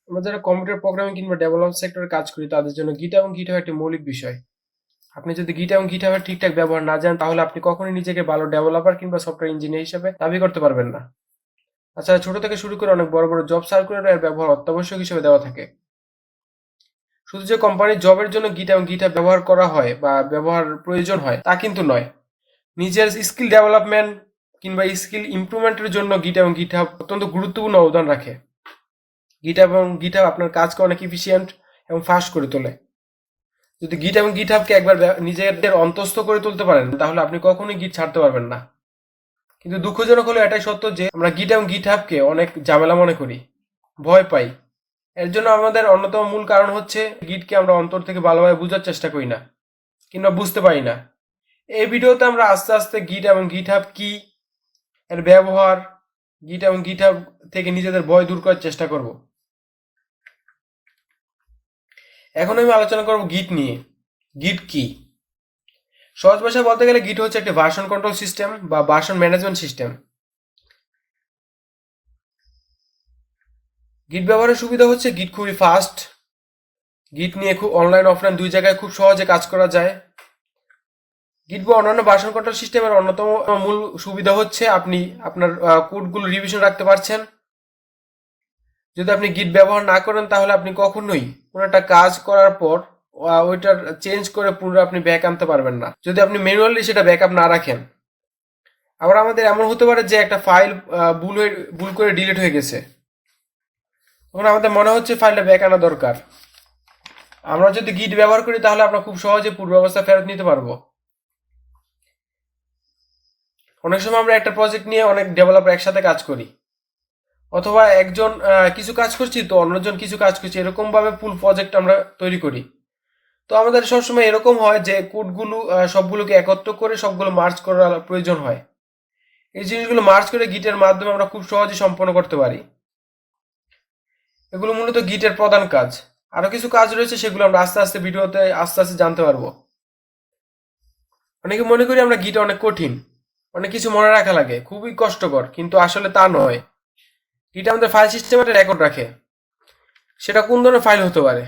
আমরা যারা computer programming কিংবা ডেভেলপমেন্ট সেক্টরে কাজ করি তাদের জন্য গিট এবং গিটহাব একটি মৌলিক বিষয়। আপনি যদি গিট এবং গিটহাবের ঠিকঠাক ব্যবহার না জানেন তাহলে আপনি কখনোই নিজেকে ভালো ডেভেলপার কিংবা সফটওয়্যার ইঞ্জিনিয়ার হিসেবে দাবি করতে পারবেন না। তাছাড়া ছোট থেকে শুরু করে অনেক বড় বড় জব সার্কুলার এর ব্যবহার অত্যাবশ্যক হিসেবে দেওয়া থাকে। শুধু যে কোম্পানির জবের জন্য গিট এবং গিটহাব ব্যবহার করা হয় বা ব্যবহার প্রয়োজন হয় তা কিন্তু নয়। নিজের স্কিল ডেভেলপমেন্ট কিংবা স্কিল ইমপ্রুভমেন্টের জন্য গিট এবং গিটহাব অত্যন্ত গুরুত্বপূর্ণ অবদান রাখে। গিটহাব আপনার কাজকে অনেক ইফিসিয়েন্ট এবং ফাস্ট করে তোলে। যদি গিট এবং গিটহাবকে একবার নিজেদের অন্তস্থ করে তুলতে পারেন তাহলে আপনি কখনোই গিট ছাড়তে পারবেন না। কিন্তু দুঃখজনক হলো এটাই সত্য যে আমরা গিট এবং গিটহাবকে অনেক ঝামেলা মনে করি, ভয় পাই। এর জন্য আমাদের অন্যতম মূল কারণ হচ্ছে গিটকে আমরা অন্তর থেকে ভালোভাবে বোঝার চেষ্টা করি না কিংবা বুঝতে পারি না। এই ভিডিওতে আমরা আস্তে আস্তে গিট এবং গিটহাব কি, এর ব্যবহার, গিট এবং গিটহাব থেকে নিজেদের ভয় দূর করার চেষ্টা করব। এখন আমি আলোচনা করব গিট নিয়ে। গিট কি? সহজ ভাষায় বলতে গেলে গিট হচ্ছে একটি ভার্সন কন্ট্রোল সিস্টেম বা ভার্সন ম্যানেজমেন্ট সিস্টেম। গিট ব্যবহারের সুবিধা হচ্ছে গিট খুবই ফাস্ট। গিট নিয়ে খুব অনলাইন অফলাইন দুই জায়গায় খুব সহজে কাজ করা যায়। গিট বা অন্যান্য ভার্সন কন্ট্রোল সিস্টেমের অন্যতম মূল সুবিধা হচ্ছে আপনি আপনার কোডগুলো রিভিশন রাখতে পারছেন। যদি আপনি গিট ব্যবহার না করেন তাহলে আপনি কখনোই কোনো একটা কাজ করার পর ওইটার চেঞ্জ করে পুনরায় আপনি ব্যাক আনতে পারবেন না যদি আপনি ম্যানুয়ালি সেটা ব্যাকআপ না রাখেন। আবার আমাদের এমন হতে পারে যে একটা ফাইল ভুল করে ডিলিট হয়ে গেছে, তখন আমাদের মনে হচ্ছে ফাইলটা ব্যাক আনা দরকার। আমরা যদি গিট ব্যবহার করি তাহলে আমরা খুব সহজে পূর্বাবস্থা ফেরত নিতে পারবো। অনেক সময় আমরা একটা প্রজেক্ট নিয়ে অনেক ডেভেলপার একসাথে কাজ করি, অথবা একজন কিছু কাজ করছি তো অন্যজন কিছু কাজ করছি, এরকম ভাবে ফুল প্রজেক্ট আমরা তৈরি করি। তো আমাদের সবসময় এরকম হয় যে কোডগুলো সবগুলোকে একত্র করে সবগুলো মার্জ করার প্রয়োজন হয়। এই জিনিসগুলো মার্জ করে গিটের মাধ্যমে আমরা খুব সহজে সম্পন্ন করতে পারি। এগুলো মূলত গিটের প্রধান কাজ। আরো কিছু কাজ রয়েছে, সেগুলো আমরা আস্তে আস্তে ভিডিওতে আস্তে আস্তে জানতে পারবো। অনেকে মনে করি আমরা গিট অনেক কঠিন, অনেক কিছু মনে রাখা লাগে, খুবই কষ্টকর, কিন্তু আসলে তা নয়। গিট আমাদের ফাইল সিস্টেমে একটা রেকর্ড রাখে। সেটা কোন ধরনের ফাইল হতে পারে?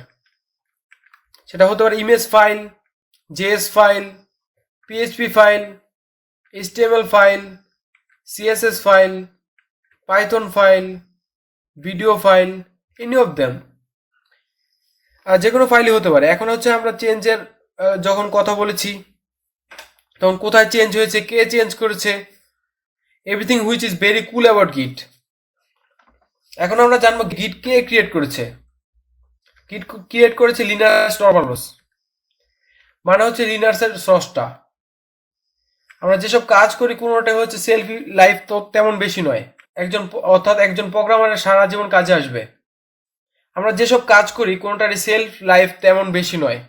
সেটা হতে পারে image file, JS file, PHP file, HTML file, CSS file, Python file, video file, any of them. আর যে কোনো ফাইলই হতে পারে। এখন হচ্ছে আমরা চেঞ্জের যখন কথা বলেছি তখন কোথায় চেঞ্জ হয়েছে, কে চেঞ্জ করেছে, everything which is very cool about গিট। এখন আমরা জানবো গিট কে ক্রিয়েট করেছে। গিট ক্রিয়েট করেছে লিনাস টরভালভাস, মানে হচ্ছে লিনাসের স্রষ্টা। আমরা যেসব কাজ করি কোনোটাই হচ্ছে সেলফ লাইফ তো তেমন বেশি নয়, অর্থাৎ একজন প্রোগ্রামারের সারা জীবন কাজে আসবে। আমরা যেসব কাজ করি কোনোটারই সেলফ লাইফ তেমন বেশি নয়,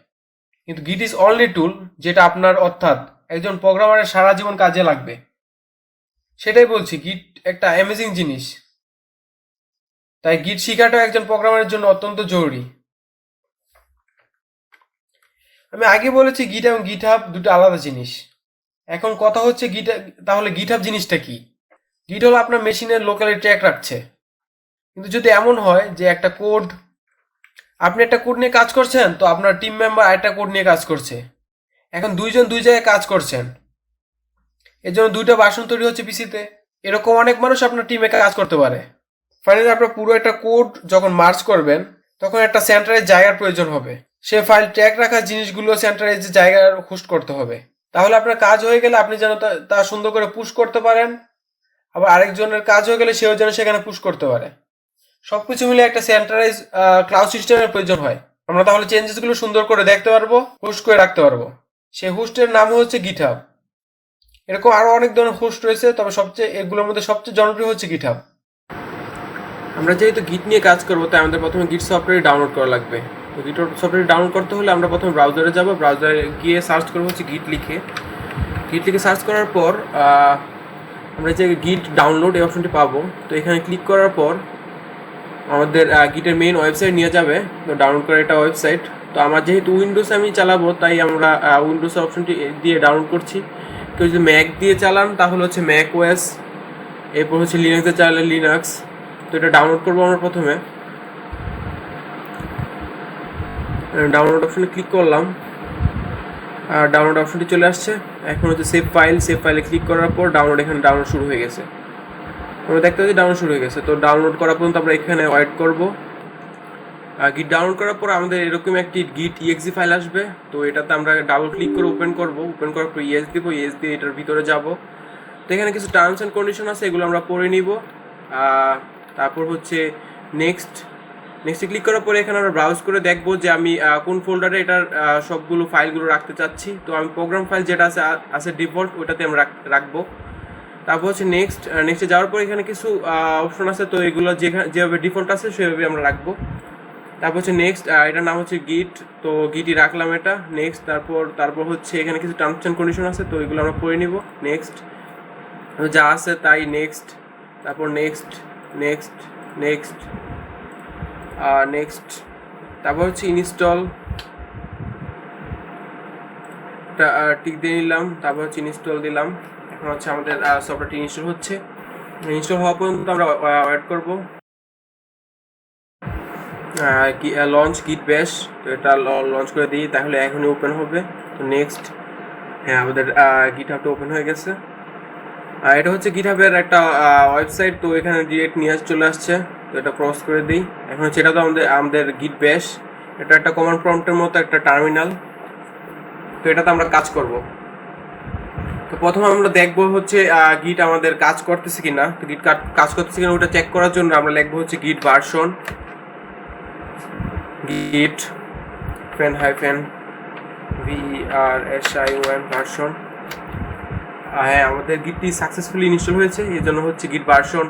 কিন্তু গিট ইজ অনলি টুল যেটা আপনার অর্থাৎ একজন প্রোগ্রামারের সারা জীবন কাজে লাগবে। সেটাই বলছি, গিট একটা অ্যামেজিং জিনিস। তাই গিট শেখাটা একজন প্রোগ্রামারের জন্য অত্যন্ত জরুরি। আমি আগে বলেছি গিট এবং গিটহাব দুটো আলাদা জিনিস। এখন কথা হচ্ছে তাহলে গিটহাব জিনিসটা কি? গিট হলো আপনার মেশিনের লোকালি ট্র্যাক রাখছে। কিন্তু যদি এমন হয় যে আপনি একটা কোড নিয়ে কাজ করছেন, তো আপনার টিম মেম্বার আরেকটা কোড নিয়ে কাজ করছে, এখন দুইজন দুই জায়গায় কাজ করছেন, এর জন্য দুইটা ভার্সন তৈরি হচ্ছে পিসিতে। এরকম অনেক মানুষ আপনার টিমে কাজ করতে পারে। ফাইনালি আপনার পুরো একটা কোড যখন মার্জ করবেন তখন একটা সেন্টারের জায়গার প্রয়োজন হবে। সে ফাইল ট্র্যাক রাখা জিনিসগুলো সেন্টারের যে জায়গায় হোস্ট করতে হবে। তাহলে আপনার কাজ হয়ে গেলে আপনি যেন তা সুন্দর করে পুশ করতে পারেন, আবার আরেকজনের কাজ হয়ে গেলে সেও যেন সেখানে পুশ করতে পারে। সবকিছু মিলে একটা সেন্ট্রালাইজ ক্লাউড সিস্টেমের প্রয়োজন হয়। আমরা তাহলে চেঞ্জেস গুলো সুন্দর করে দেখতে পারবো, হোস্ট করে রাখতে পারবো। সেই হোস্টের নাম হচ্ছে গিটহাব। এরকম আরো অনেক ধরনের হোস্ট রয়েছে, তবে এগুলোর মধ্যে সবচেয়ে জনপ্রিয় হচ্ছে গিটহাব। আমরা যেহেতু গিট নিয়ে কাজ করবো তাই আমাদের প্রথমে গিট সফটওয়্যার ডাউনলোড করা লাগবে। তো গিট সফটওয়্যার ডাউনলোড করতে হলে আমরা প্রথমে ব্রাউজারে যাব, ব্রাউজারে গিয়ে সার্চ করবো হচ্ছে গিট লিখে সার্চ করার পর আমরা যে গিট ডাউনলোড এই অপশনটি পাবো। তো এখানে ক্লিক করার পর আমাদের গিটের মেইন ওয়েবসাইট নিয়ে যাবে, তো ডাউনলোড করার একটা ওয়েবসাইট। তো আমার যেহেতু উইন্ডোজ আমি চালাবো তাই আমরা উইন্ডোজ অপশনটি দিয়ে ডাউনলোড করছি। কেউ যদি ম্যাক দিয়ে চালান তাহলে হচ্ছে ম্যাক ওএস, এরপর হচ্ছে লিনাক্সে চালালে লিনাক্স। তো এটা ডাউনলোড করবো আমরা প্রথমে। ডাউনলোড অপশনে ক্লিক করলাম, ডাউনলোড অপশনটি চলে আসছে। এখন হচ্ছে সেভ ফাইলে ক্লিক করার পর এখানে ডাউনলোড শুরু হয়ে গেছে। আমরা দেখতে পাচ্ছি ডাউনলোড শুরু হয়ে গেছে। তো ডাউনলোড করা পর্যন্ত আমরা এখানে ওয়েট করব। গিট ডাউনলোড করার পর আমাদের এরকম একটি গিট ইএক্সি ফাইল আসবে। তো এটাতে আমরা ডাবল ক্লিক করে ওপেন করার পর ইয়েস দিব, ইয়েস দিয়ে এটার ভিতরে যাব। তো এখানে কিছু টার্মস অ্যান্ড কন্ডিশন আছে, এগুলো আমরা পড়ে নিব। তারপর হচ্ছে নেক্সটে ক্লিক করার পরে এখানে আমরা ব্রাউজ করে দেখবো যে আমি কোন ফোল্ডারে এটার সবগুলো ফাইলগুলো রাখতে চাচ্ছি। তো আমি প্রোগ্রাম ফাইল যেটা আছে ডিফল্ট, ওটাতে আমরা রাখবো। তারপর হচ্ছে নেক্সটে যাওয়ার পর এখানে কিছু অপশন আছে, তো এগুলো যেভাবে ডিফল্ট আছে সেভাবে আমরা রাখবো। তারপর হচ্ছে নেক্সট, এটার নাম হচ্ছে গিট, তো গিটই রাখলাম এটা। নেক্সট, তারপর হচ্ছে এখানে কিছু টার্মস অ্যান্ড কন্ডিশন আছে, তো এগুলো আমরা পড়ে নিব। নেক্সট, যা আছে তাই নেক্সট, তারপর নেক্সট, তারপর হচ্ছে ইনস্টল, টিক দিয়ে নিলাম। তারপর হচ্ছে ইনস্টল দিলাম। এখন হচ্ছে আমাদের সফটওয়্যারটি ইনস্টল হচ্ছে। ইনস্টল হওয়া পর্যন্ত আমরা ওয়েট করব। লঞ্চ গিট ব্যাশ, তো এটা লঞ্চ করে দিই, তাহলে এখনই ওপেন হবে। তো নেক্সট, হ্যাঁ আমাদের গিটহাবটা ওপেন হয়ে গেছে। এটা হচ্ছে গিটহাবের একটা ওয়েবসাইট, তো এখানে ডিরেক্ট নিয়ে চলে আসছে। তো এটা ক্রস করে দিই। এখন হচ্ছে এটা তো আমাদের গিট ব্যাশ, এটা একটা কমান্ড প্রম্পটের মতো একটা টার্মিনাল। তো এটাতে আমরা কাজ করব। তো প্রথমে আমরা দেখবো হচ্ছে গিট আমাদের কাজ করতেছে কিনা। তো গিট কাজ করতেছে কিনা ওটা চেক করার জন্য আমরা লিখবো হচ্ছে গিট ভার্সন, git -version ভার্সন। হ্যাঁ আমাদের গিটটি সাকসেসফুলি ইনস্টল হয়েছে, এই জন্য হচ্ছে গিট ভার্সন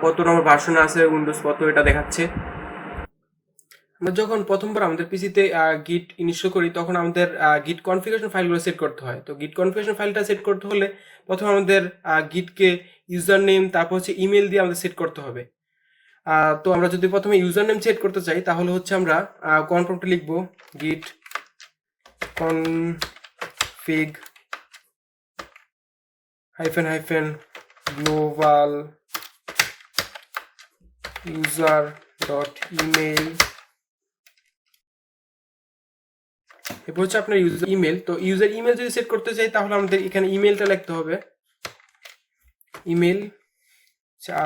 কত নম্বর ভার্সনে আছে, উইন্ডোজ কত, এটা দেখাচ্ছে। আমরা যখন প্রথমবার আমাদের পিসিতে গিট ইনস্টল করি তখন আমাদের গিট কনফিগারেশন ফাইলগুলো সেট করতে হয়। তো গিট কনফিগারেশন ফাইলটা সেট করতে হলে প্রথমে আমাদের গিটকে ইউজার নেম তারপর হচ্ছে ইমেল দিয়ে আমাদের সেট করতে হবে। তো আমরা যদি প্রথমে ইউজার নেম সেট করতে চাই তাহলে হচ্ছে আমরা কমান্ড প্রম্পটে লিখব git config -global user.email। এরপর হচ্ছে আপনার ইউজার ইমেল। তো ইউজার ইমেল যদি সেট করতে চাই তাহলে আমাদের এখানে ইমেলটা লিখতে হবে, ইমেল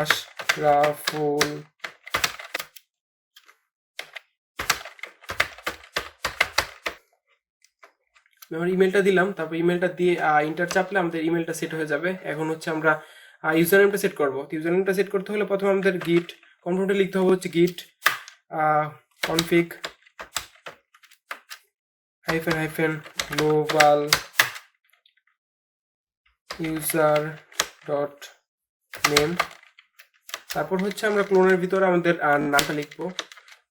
আশরাফুল আমার ইমেলটা দিলাম। তারপর ইমেলটা দিয়ে ইন্টার চাপলে আমাদের ইমেলটা সেট হয়ে যাবে। এখন হচ্ছে আমরা ইউজার নেমটা সেট করবো। তো ইউজার নেমটা সেট করতে হলে প্রথমে আমাদের গিট কনফিগটা লিখতে হবে হচ্ছে git config -global user.name। তারপর হচ্ছে আমরা ক্লোনের ভিতরে আমাদের নামটা লিখবো।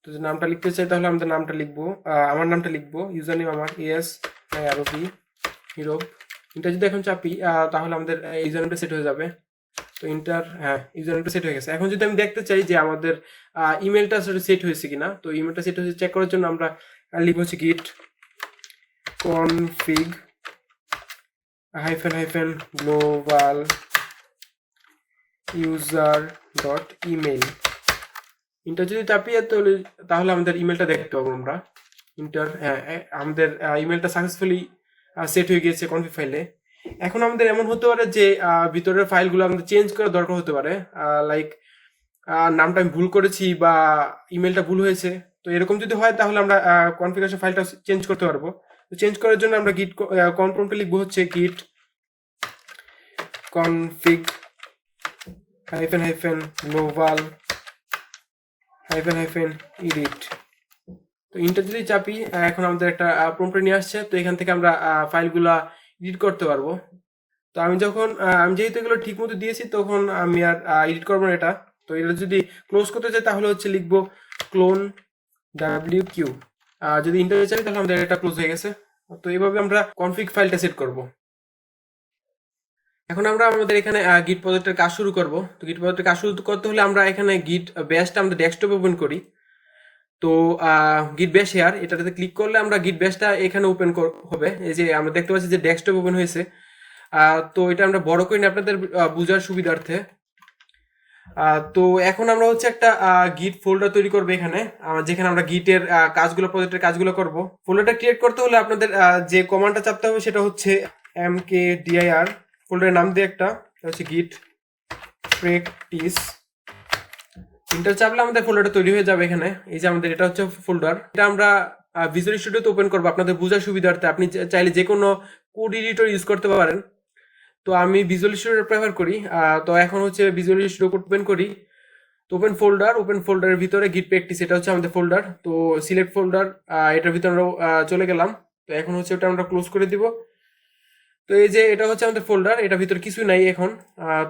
তো যদি নামটা লিখতে চাই তাহলে আমাদের নামটা লিখবো, আমার নামটা লিখবো, ইউজার নেম আমার আরবি হিরোপ। ইন্টার যদি এখন চাপি তাহলে আমাদের ইউজার নেমটা সেট হয়ে যাবে। তো হ্যাঁ ইউজার নেমটা সেট হয়ে গেছে। এখন যদি আমি দেখতে চাই যে আমাদের ইমেলটা সেট হয়েছে কিনা, তো ইমেলটা সেট হয়েছে চেক করার জন্য আমরা লিখবো হচ্ছে git config -global user.email। Inter যদি চাপি তাহলে আমাদের ইমেলটা দেখতে পাবো আমরা। আমাদের ইমেলটা সাকসেসফুলি সেট হয়ে গিয়েছে কনফিগ ফাইলে। এখন আমাদের এমন হতে পারে যে ভিতরের ফাইলগুলো আমাদের চেঞ্জ করার দরকার হতে পারে, লাইক নামটা আমি ভুল করেছি বা ইমেলটা ভুল হয়েছে। তো এরকম যদি হয় তাহলে আমরা কনফিগারেশন ফাইলটা চেঞ্জ করতে পারবো। তো চেঞ্জ করার জন্য আমরা গিট কমান্ড প্রম্পটে লিখবো হচ্ছে git config -global -edit। তো ইন্টার যদি চাপি এখন আমাদের একটা প্রম্পটে নিয়ে আসছে। তো এখান থেকে আমরা ফাইলগুলা এডিট করতে পারবো। তো আমি যেহেতু এগুলো ঠিক মতো দিয়েছি তখন আমি আর এডিট করবো না এটা। তো এটা যদি ক্লোজ করতে চাই তাহলে হচ্ছে লিখবো ক্লোন wq। যদি ইন্টার চাই তাহলে আমাদের এটা ক্লোজ হয়ে গেছে। তো এইভাবে আমরা কনফিগ ফাইলটা সেট করব। এখন আমরা আমাদের এখানে গিট প্রজেক্টের কাজ শুরু করব। তো গিট প্রজেক্টের কাজ শুরু করতে হলে আমরা এখানে গিট ব্যাশটা আমাদের ডেস্কটপে ওপেন করি। তো গিট ব্যাশ হেয়ার এটাতে ক্লিক করলে আমরা গিট ব্যাশটা এখানে ওপেন হবে। এই যে আমরা দেখতে পাচ্ছি যে ডেস্কটপ ওপেন হয়েছে। তো এটা আমরা বড় করি না আপনাদের বোঝার সুবিধার্থে। তো এখন আমরা হচ্ছে একটা গিট ফোল্ডার তৈরি করবো এখানে, যেখানে আমরা গিটের কাজগুলো, প্রজেক্টের কাজগুলো করব। ফোল্ডারটা ক্রিয়েট করতে হলে আপনাদের যে কমান্ডটা চাপতে হবে সেটা হচ্ছে mkdir, ফোল্ডারের নাম দিয়ে একটা, হচ্ছে গিট প্র্যাকটিস। ইন্টার চাপলে আমাদের ফোল্ডারটা তৈরি হয়ে যাবে। এখানে এই যে আমাদের এটা হচ্ছে ফোল্ডার, এটা আমরা ভিজুয়াল স্টুডিওতে ওপেন করবো আপনাদের বোঝার সুবিধার্থে। আপনি চাইলে যে কোনো কোড এডিটর ইউজ করতে পারেন, তো আমি ভিজুয়াল স্টুডিও প্রেফার করি। তো এখন হচ্ছে ভিজুয়াল স্টুডিও ওপেন করি। তো ওপেন ফোল্ডারের ভিতরে গিট প্র্যাকটিস, এটা হচ্ছে আমাদের ফোল্ডার। তো সিলেক্ট ফোল্ডার, এটার ভিতরে আমরা চলে গেলাম। তো এখন হচ্ছে ওটা আমরা ক্লোজ করে দিব। তো এই যে এটা হচ্ছে আমাদের ফোল্ডার, এটার ভিতরে কিছুই নাই এখন।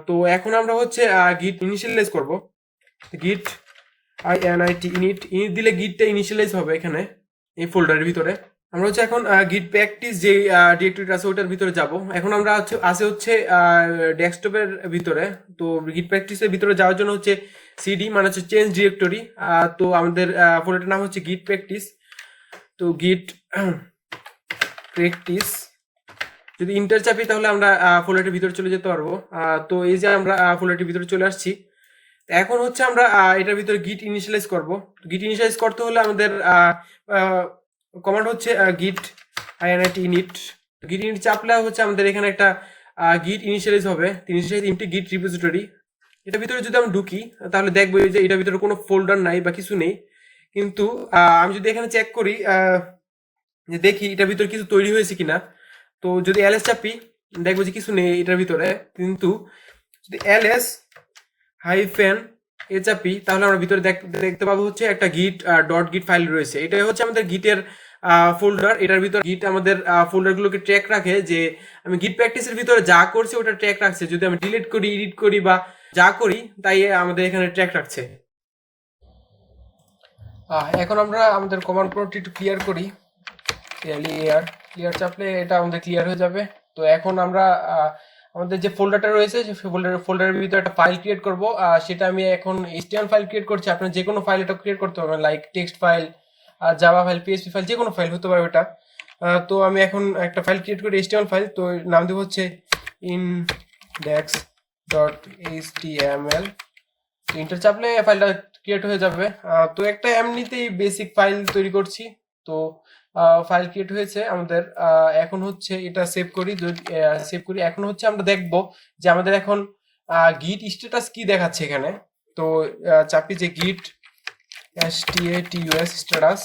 তো এখন আমরা হচ্ছে গিট ইনিশিয়ালাইজ করব। গিট init দিলে গিটটা ইনিশিয়ালাইজ হবে এখানে এই ফোল্ডারের ভিতরে। আমরা হচ্ছে এখন গিট প্র্যাকটিস যে ডিরেক্টরিটা আছে ওটার ভিতরে যাব। এখন আমরা হচ্ছে ডেস্কটপের ভিতরে। তো গিট প্র্যাকটিসের ভিতরে যাওয়ার জন্য হচ্ছে সিডি, মানে হচ্ছে চেঞ্জ ডিরেক্টরি। তো আমাদের ফোল্ডারটার নাম হচ্ছে গিট প্র্যাকটিস। তো গিট প্র্যাকটিস যদি ইন্টার চাপি তাহলে আমরা ফোল্ডারটির ভিতরে চলে যেতে পারবো। তো এই যে আমরা ফোল্ডারটির ভিতরে চলে আসছি। এখন হচ্ছে আমরা এটার ভিতরে গিট ইনিশিয়ালাইজ করব। গিট ইনিশিয়ালাইজ করতে হলে আমাদের কমান্ড হচ্ছে গিট init। গিট ইনিট চাপলে হচ্ছে আমাদের এখানে একটা গিট ইনিশিয়ালাইজ হবে, গিট রিপোজিটরি। এটার ভিতরে যদি আমি ঢুকি তাহলে দেখবো যে এটার ভিতরে কোনো ফোল্ডার নাই বা কিছু নেই। কিন্তু আমি যদি এখানে চেক করি, যে দেখি এটার ভিতরে কিছু তৈরি হয়েছে কিনা, তো যদি ls চাপি দেখবো যে কিছু নেই এটার ভিতরে। কিন্তু যদি ls হাইফেন এ চাপি তাহলে আমরা ভিতরে দেখতে পাবো হচ্ছে একটা গিট .git ফাইল রয়েছে। এটাই হচ্ছে আমাদের গিটের ফোল্ডার। এটার ভিতরে গিট আমাদের ফোল্ডারগুলোকে ট্র্যাক রাখে, যে আমি গিট প্র্যাকটিসের ভিতরে যা করছি ওটা ট্র্যাক রাখছে। যদি আমি ডিলিট করি, এডিট করি বা যা করি, তাই আমাদের এখানে ট্র্যাক রাখছে। এখন আমরা আমাদের কমান্ড প্রম্পটটি একটু ক্লিয়ার করি। ক্লিয়ার চাপলে এটা আমাদের ক্লিয়ার হয়ে যাবে। তো এখন আমরা আমাদের যে ফোল্ডারটা রয়েছে সেই ফোল্ডারের ভিতরে একটা ফাইল ক্রিয়েট করব। সেটা আমি এখন HTML ফাইল ক্রিয়েট করছি। আপনার যে কোনো ফাইল এটা ক্রিয়েট করতে পারবেন, like text file, Java file, PHP file, যে কোনো ফাইল হতে পারে ওটা। তো আমি এখন একটা ফাইল ক্রিয়েট করি, HTML ফাইল। তো নাম দেবো হচ্ছে index.html। ইন্টার চাপলে ফাইলটা ক্রিয়েট হয়ে যাবে। তো একটা এমনিতেই বেসিক ফাইল তৈরি করছি। তো ফাইল ক্রিয়েট হয়েছে আমাদের। এখন হচ্ছে এটা সেভ করি। এখন হচ্ছে আমরা দেখব যে আমাদের এখন গিট স্ট্যাটাস কি দেখাচ্ছে এখানে। তো চাপি যে গিট স্ট্যাটাস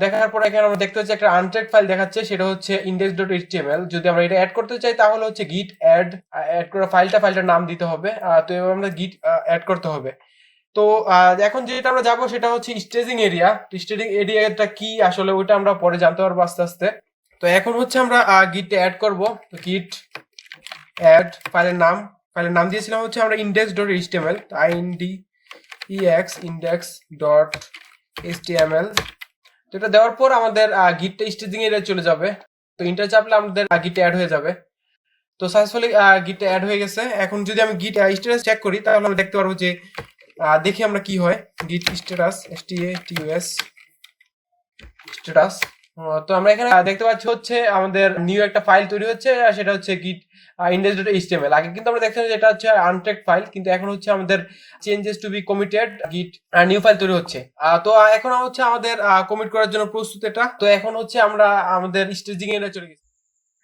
দেখার পর এখানে আমরা দেখতে পাচ্ছি একটা আনট্র্যাক ফাইল দেখাচ্ছে, সেটা হচ্ছে index.html। যদি আমরা এটা অ্যাড করতে চাই তাহলে হচ্ছে গিট অ্যাড করা ফাইলটার নাম দিতে হবে। তো এবার আমরা গিট অ্যাড করতে হবে। তো এখন যেটা আমরা যাবো সেটা হচ্ছে স্টেজিং এরিয়া। তো স্টেজিং এরিয়াটা কি আসলে ওইটা আমরা পরে জানতে পারবো আস্তে আস্তে। তো এখন হচ্ছে আমরা গিট অ্যাড করব। তো গিট অ্যাড ফাইলের নাম দিয়েছিলাম হচ্ছে আমরা index.html। তো index.html। তো এটা দেওয়ার পর আমাদের গিটটা স্টেজিং এরিয়া চলে যাবে। তো ইন্টার চাপলে আমাদের গিট অ্যাড হয়ে যাবে। তো সাকসেসফুলি গিটটা অ্যাড হয়ে গেছে। এখন যদি আমি গিট স্ট্যাটাস চেক করি তাহলে আমরা দেখতে পারবো যে দেখি আমরা কি হয়। গিট স্ট্যাটাস স্ট্যাটাস। তো আমরা এখানে দেখতে পাচ্ছি হচ্ছে আমাদের নিউ একটা ফাইল তৈরি হচ্ছে, সেটা হচ্ছে গিট index.html। আগে কিন্তু আমরা দেখছিলাম যে এটা হচ্ছে আনট্র্যাক ফাইল, কিন্তু এখন হচ্ছে আমাদের চেঞ্জেস টু বি কমিটেড গিট নিউ ফাইল তৈরি হচ্ছে। তো এখন হচ্ছে আমাদের কমিট করার জন্য প্রস্তুত এটা। তো এখন হচ্ছে আমরা আমাদের স্টেজিং এরিয়া চলে গেছি।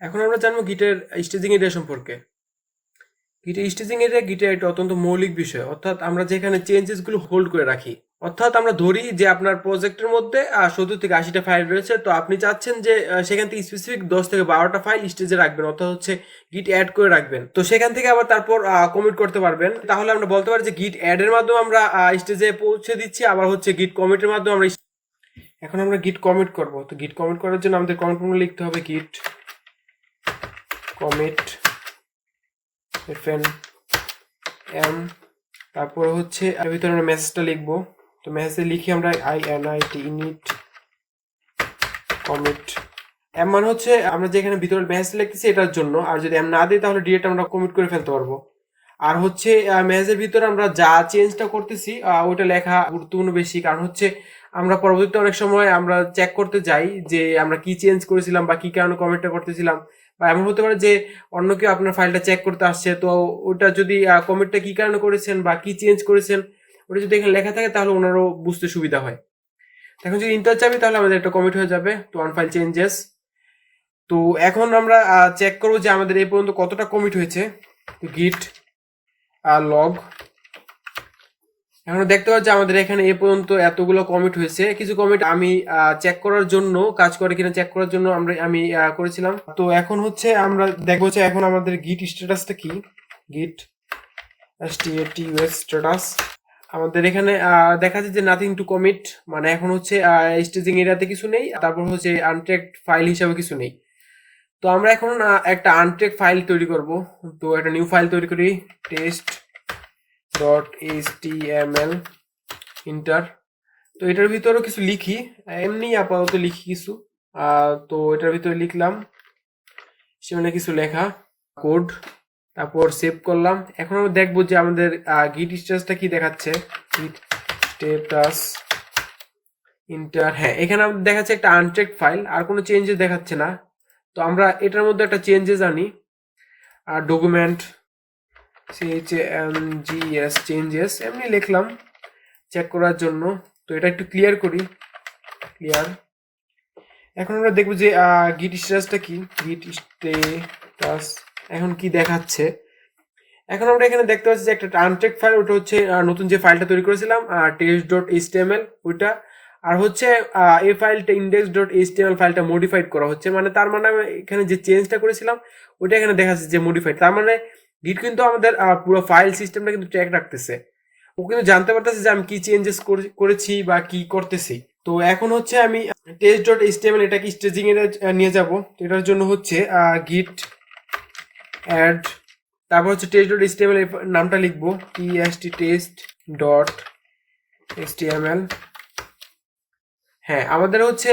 এখন আমরা জানবো গিটের স্টেজিং এরিয়া সম্পর্কে। গিটের স্টেজিং এরিয়া গিটের একটা অত্যন্ত মৌলিক বিষয়, অর্থাৎ আমরা যেখানে চেঞ্জেস গুলো হোল্ড করে রাখি। অর্থাৎ আমরা ধরি যে আপনার প্রজেক্টের মধ্যে 70 থেকে 80টা ফাইল রয়েছে। তো আপনি চাচ্ছেন যে সেখান থেকে স্পেসিফিক 10 থেকে 12টা ফাইল স্টেজে রাখবেন, অর্থাৎ হচ্ছে গিট অ্যাড করে রাখবেন। তো সেখান থেকে আবার তারপর কমিট করতে পারবেন। তাহলে আমরা বলতে পারি যে গিট অ্যাড এর মাধ্যমে আমরা স্টেজে পৌঁছে দিচ্ছি, আবার হচ্ছে গিট কমিটের মাধ্যমে আমরা। এখন আমরা গিট কমিট করব। তো গিট কমিট করার জন্য আমাদের কমান্ড প্রম্পটে লিখতে হবে git commit m। তারপর হচ্ছে এর ভিতরে আমরা মেসেজটা লিখবো। তো মেসেজে লিখি আমরা init commit m, মানে হচ্ছে আমরা যেখানে ভিতরে মেসেজ লিখতেছি এটার জন্য। আর যদি m না দিই তাহলে ডিরেক্ট আমরা কমিট করে ফেলতে পারবো। আর হচ্ছে মেসেজের ভিতরে আমরা যা চেঞ্জটা করতেছি ওইটা লেখা গুরুত্বপূর্ণ বেশি, কারণ হচ্ছে আমরা পরবর্তীতে অনেক সময় আমরা চেক করতে যাই যে আমরা কি চেঞ্জ করেছিলাম বা কি কারণে কমেন্টটা করতেছিলাম। বা এমন হতে পারে যে অন্য কেউ আপনার ফাইলটা চেক করতে আসছে, তো ওটা যদি কমিটটা কি কারণে করেছেন বা কি চেঞ্জ করেছেন ওটা যদি এখানে লেখা থাকে তাহলে ওনারও বুঝতে সুবিধা হয়। এখন যদি ইন্টার চাপি তাহলে আমাদের একটা কমিট হয়ে যাবে, তো ওয়ান ফাইল চেঞ্জেস। তো এখন আমরা চেক করবো যে আমাদের এই পর্যন্ত কতটা কমিট হয়েছে। তো গিট লগ, এখন দেখতে পাচ্ছি আমাদের এখানে এ পর্যন্ত এতগুলো কমিট হয়েছে। কিছু কমিট আমি চেক করার জন্য, কাজ করে কিনা চেক করার জন্য আমি করেছিলাম। তো এখন হচ্ছে আমরা দেখবো যে এখন আমাদের গিট স্ট্যাটাসটা কি। গিট status স্ট্যাটাস আমাদের এখানে দেখা যাচ্ছে যে নাথিং টু কমিট, মানে এখন হচ্ছে স্টেজিং এরিয়াতে কিছু নেই, তারপর হচ্ছে আনট্র্যাকড ফাইল হিসাবে কিছু নেই। তো আমরা এখন একটা আনট্র্যাক ফাইল তৈরি করব। তো একটা নিউ ফাইল তৈরি করি, টেস্ট ডট html ইন্টার। তো এটার ভিতরেও কিছু লিখি, এমনি আপাতত লিখি কিছু। তো এটার ভিতরে লিখলাম সেখানে কিছু লেখা কোড, তারপর সেভ করলাম। এখন আমরা দেখবো যে আমাদের গিট স্ট্যাটাসটা কি দেখাচ্ছে। গিট স্ট্যাটাস ইন্টার, হ্যাঁ এখানে আমাদের দেখাচ্ছে একটা আনট্র্যাকড ফাইল, আর কোনো চেঞ্জেস দেখাচ্ছে না। তো আমরা এটার মধ্যে একটা চেঞ্জেস আনি, আর ডকুমেন্ট changes চেঞ্জেস এমনি লিখলাম চেক করার জন্য। তো এটা একটু ক্লিয়ার করি, ক্লিয়ার। এখন আমরা দেখবো যে গিট স্ট্যাটাসটা কি। গিট স্ট্যাটাস এখন কি দেখাচ্ছে। এখন আমরা এখানে দেখতে পাচ্ছি যে একটা আনট্র্যাকড ফাইল, ওটা হচ্ছে নতুন যে ফাইলটা তৈরি করেছিলাম test.html ওইটা, আর হচ্ছে এই ফাইলটা index.html ফাইলটা মডিফাইড করা হচ্ছে, মানে তার মানে এখানে যে চেঞ্জটা করেছিলাম ওইটা এখানে দেখাচ্ছে যে মডিফাইড। তার মানে গিট কিন্তু আমাদের পুরো ফাইল সিস্টেমটা কিন্তু ট্র্যাক রাখতেছে, ও কিন্তু জানতে পারতেছে যে আমি কি চেঞ্জেস করেছি বা কি করতেছি। তো এখন হচ্ছে আমি test.html এটাকে স্টেজিং এর নিয়ে যাব। তো এটার জন্য হচ্ছে গিট অ্যাড, তারপর হচ্ছে test.html এর নামটা লিখবো test.html। হ্যাঁ আমাদের হচ্ছে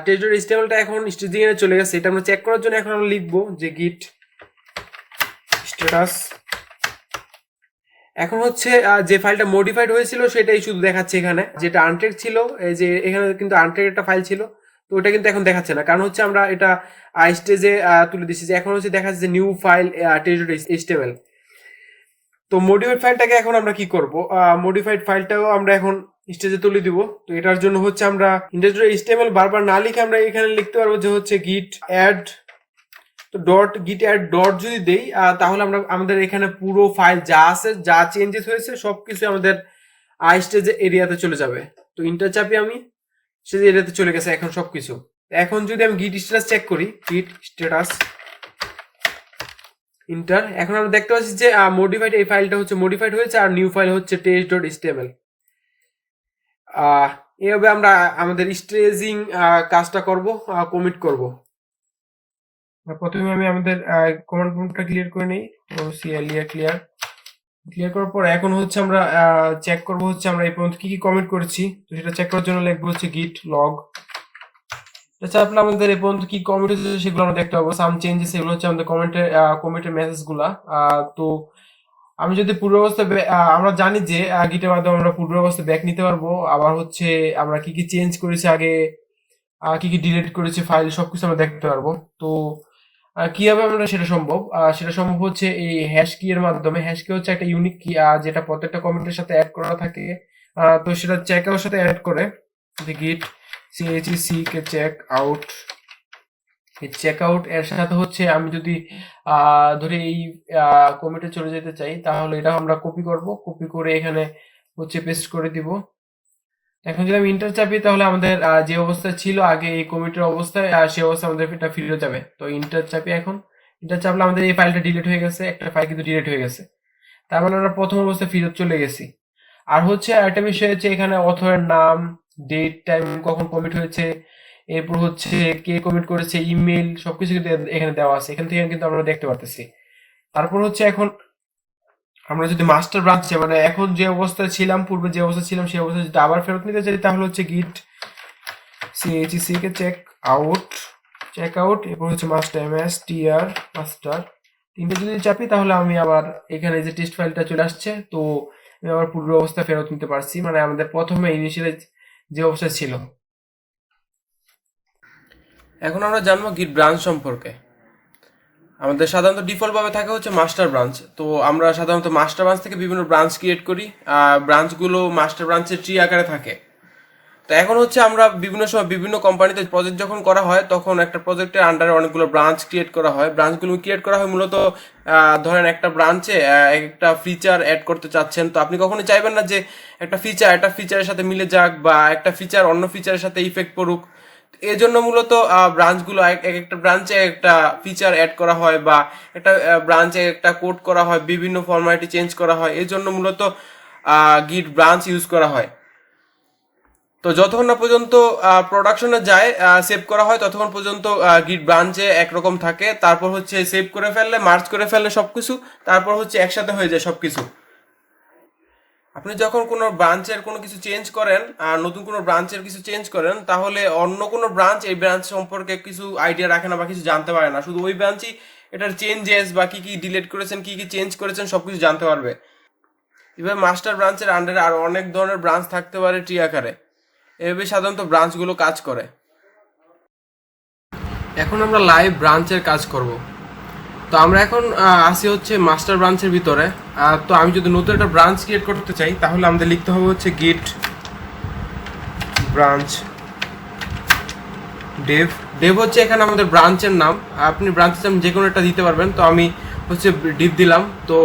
test.html টা এখন স্টেজিং এ চলে গেছে, এটা আমরা চেক করার জন্য এখন আমরা লিখবো যে গিট স্ট্যাটাস। এখন হচ্ছে যে ফাইলটা মডিফাইড হয়েছিল সেটাই শুধু দেখাচ্ছে এখানে, যেটা আনট্র্যাক ছিল এই যে এখানে কিন্তু আনট্র্যাক একটা ফাইল ছিল, তো ওটা কিন্তু এখন দেখাচ্ছে না, কারণ হচ্ছে আমরা এটা স্টেজে তুলে দিচ্ছি। যে এখন হচ্ছে দেখাচ্ছে যে নিউ ফাইল test.html। তো মডিফাইড ফাইলটাকে এখন আমরা কি করব, মডিফাইড ফাইলটাও আমরা এখন স্টেজে তুলে দিব। তো এটার জন্য হচ্ছে আমরা index.html বারবার না লিখে আমরা এখানে লিখতে পারবো যে হচ্ছে গিট অ্যাড। তো গিট অ্যাড ডট যদি দেই তাহলে আমরা আমাদের এখানে পুরো ফাইল যা আছে, যা চেঞ্জেস হয়েছে সবকিছু আমাদের স্টেজ এরিয়াতে চলে যাবে। তো ইন্টার চাপি আমি, স্টেজ এরিয়াতে চলে গেছে এখন সবকিছু। এখন যদি আমি গিট স্ট্যাটাস চেক করি, গিট স্ট্যাটাস ইন্টার, এখন আমরা দেখতে পাচ্ছি যে মডিফাইড এই ফাইলটা হচ্ছে মডিফাইড হয়েছে, আর নিউ ফাইল হচ্ছে test.html। এইভাবে আমরা আমাদের স্টেজিং কাজটা করব, কমিট করব। প্রথমে আমি আমাদের কমান্ড প্রম্পটটা ক্লিয়ার করে নিই। তো ক্লিয়ার করার পর এখন হচ্ছে আমরা চেক করব হচ্ছে আমরা এই পর্যন্ত কি কি কমিট করেছি। তো সেটা চেক করার জন্য লিখবো হচ্ছে গিট লগ। আচ্ছা আপনার আমাদের এই পর্যন্ত কি কমিট হয়েছে সেগুলো আমরা দেখতে পাবো। সাম চেঞ্জেস এগুলো হচ্ছে আমাদের কমিটের মেসেজগুলা। তো আমি যদি পূর্বাবস্থা আমরা জানি যে গিটের মাধ্যমে আমরা পূর্বাবস্থা ব্যাক নিতে পারবো, আবার হচ্ছে আমরা কি কি চেঞ্জ করেছি আগে, কি কি ডিলিট করেছি ফাইল সবকিছু আমরা দেখতে পারবো। তো কিভাবে আমরা সেটা সম্ভব হচ্ছে এই হ্যাশ কি এর মাধ্যমে। হ্যাশ কি হচ্ছে একটা ইউনিক কি, যেটা প্রত্যেকটা কমেন্টের সাথে অ্যাড করা থাকে। তো সেটা চেক আউটের সাথে অ্যাড করে গিট chec কে চেক আউট। এই চেক আউট এর সাথে হচ্ছে আমি যদি ধরে এই কমিটে চলে যেতে চাই তাহলে এটা আমরা কপি করব, কপি করে এখানে হচ্ছে পেস্ট করে দিব। এখন যদি আমি ইন্টার চাপি তাহলে আমাদের যে অবস্থা ছিল আগে এই কমিটির অবস্থায়, সেই অবস্থায় আমাদের এটা ফিরে যাবে। তো ইন্টার চাপি, এখন ইন্টার চাপলে আমাদের এই ফাইলটা ডিলিট হয়ে গেছে, একটা ফাইল কিন্তু ডিলিট হয়ে গেছে, তার মানে আমরা প্রথম অবস্থায় ফিরত চলে গেছি। আর হচ্ছে আরেকটা বিষয় হচ্ছে এখানে অথরের নাম, ডেট, টাইম, কখন কমিট হয়েছে, এরপর হচ্ছে কে কমিট করেছে, ইমেল, সবকিছু কিন্তু এখানে দেওয়া আছে, এখান থেকে কিন্তু আমরা দেখতে পারতেছি। তারপর হচ্ছে এখন আমরা যদি মাস্টার ব্রাঞ্চে মানে এখন যে অবস্থায় ছিলাম, পূর্বে যে অবস্থা ছিলাম সেই অবস্থায় যদি আবার ফেরত নিতে চাই তাহলে হচ্ছে গিট chec কে চেক আউট এরপর হচ্ছে মাস্টার মাস্টার তিনটে যদি চাপি তাহলে আমি আবার এখানে যে টেস্ট ফাইলটা চলে আসছে। তো আমি আবার পূর্ব অবস্থা ফেরত নিতে পারছি, মানে আমাদের প্রথমে ইনিশিয়াল যে অবস্থা ছিল। এখন আমরা জানবো গিট ব্রাঞ্চ সম্পর্কে। আমাদের সাধারণত ডিফল্ট ভাবে থাকে হচ্ছে মাস্টার ব্রাঞ্চ। তো আমরা সাধারণত মাস্টার ব্রাঞ্চ থেকে বিভিন্ন ব্রাঞ্চ ক্রিয়েট করি। ব্রাঞ্চগুলো মাস্টার ব্রাঞ্চের ট্রি আকারে থাকে। তো এখন হচ্ছে আমরা বিভিন্ন সময় বিভিন্ন কোম্পানিতে প্রজেক্ট যখন করা হয় তখন একটা প্রজেক্টের আন্ডারে অনেকগুলো ব্রাঞ্চ ক্রিয়েট করা হয়। ব্রাঞ্চগুলো ক্রিয়েট করা হয় মূলত ধরেন একটা ব্রাঞ্চে একটা ফিচার অ্যাড করতে চাচ্ছেন, তো আপনি কখনো চাইবেন না যে একটা ফিচারের সাথে মিলে যাক বা একটা ফিচার অন্য ফিচারের সাথে ইফেক্ট পড়ুক। এই জন্য মূলত ব্রাঞ্চগুলো একটা ব্রাঞ্চে একটা ফিচার অ্যাড করা হয় বা একটা ব্রাঞ্চে একটা কোড করা হয়, বিভিন্ন ফরম্যাটে চেঞ্জ করা হয়। এই জন্য মূলত গিট ব্রাঞ্চ ইউজ করা হয়। তো যতক্ষণ না পর্যন্ত প্রোডাকশনে যায় সেভ করা হয় ততক্ষণ পর্যন্ত গিট ব্রাঞ্চে একরকম থাকে। তারপর হচ্ছে সেভ করে ফেললে, মার্জ করে ফেললে সবকিছু, তারপর হচ্ছে একসাথে হয়ে যায় সবকিছু। আপনি যখন কোনো ব্রাঞ্চের কোনো কিছু চেঞ্জ করেন, নতুন কোনো ব্রাঞ্চের কিছু চেঞ্জ করেন, তাহলে অন্য কোনো ব্রাঞ্চ এই ব্রাঞ্চ সম্পর্কে কিছু আইডিয়া রাখে না বা কিছু জানতে পারে না। শুধু ওই ব্রাঞ্চই এটার চেঞ্জেস বা কি কি ডিলিট করেছেন, কি কি চেঞ্জ করেছেন সবকিছু জানতে পারবে। এভাবে মাস্টার ব্রাঞ্চের আন্ডারে আরো অনেক ধরনের ব্রাঞ্চ থাকতে পারে ট্রি আকারে। এভাবে সাধারণত ব্রাঞ্চগুলো কাজ করে। এখন আমরা লাইভ ব্রাঞ্চের কাজ করব। তো আমরা এখন আসি হচ্ছে মাস্টার ব্রাঞ্চের ভিতরে। তো আমি যদি নতুন একটা ব্রাঞ্চ ক্রিয়েট করতে চাই তাহলে আমাদের লিখতে হবে হচ্ছে গিট ব্রাঞ্চ ডেভ। ডেভ হচ্ছে এখানে আমাদের ব্রাঞ্চের নাম। আপনি ব্রাঞ্চের নাম যে কোনো একটা দিতে পারবেন। তো আমি হচ্ছে ডিভ দিলাম। তো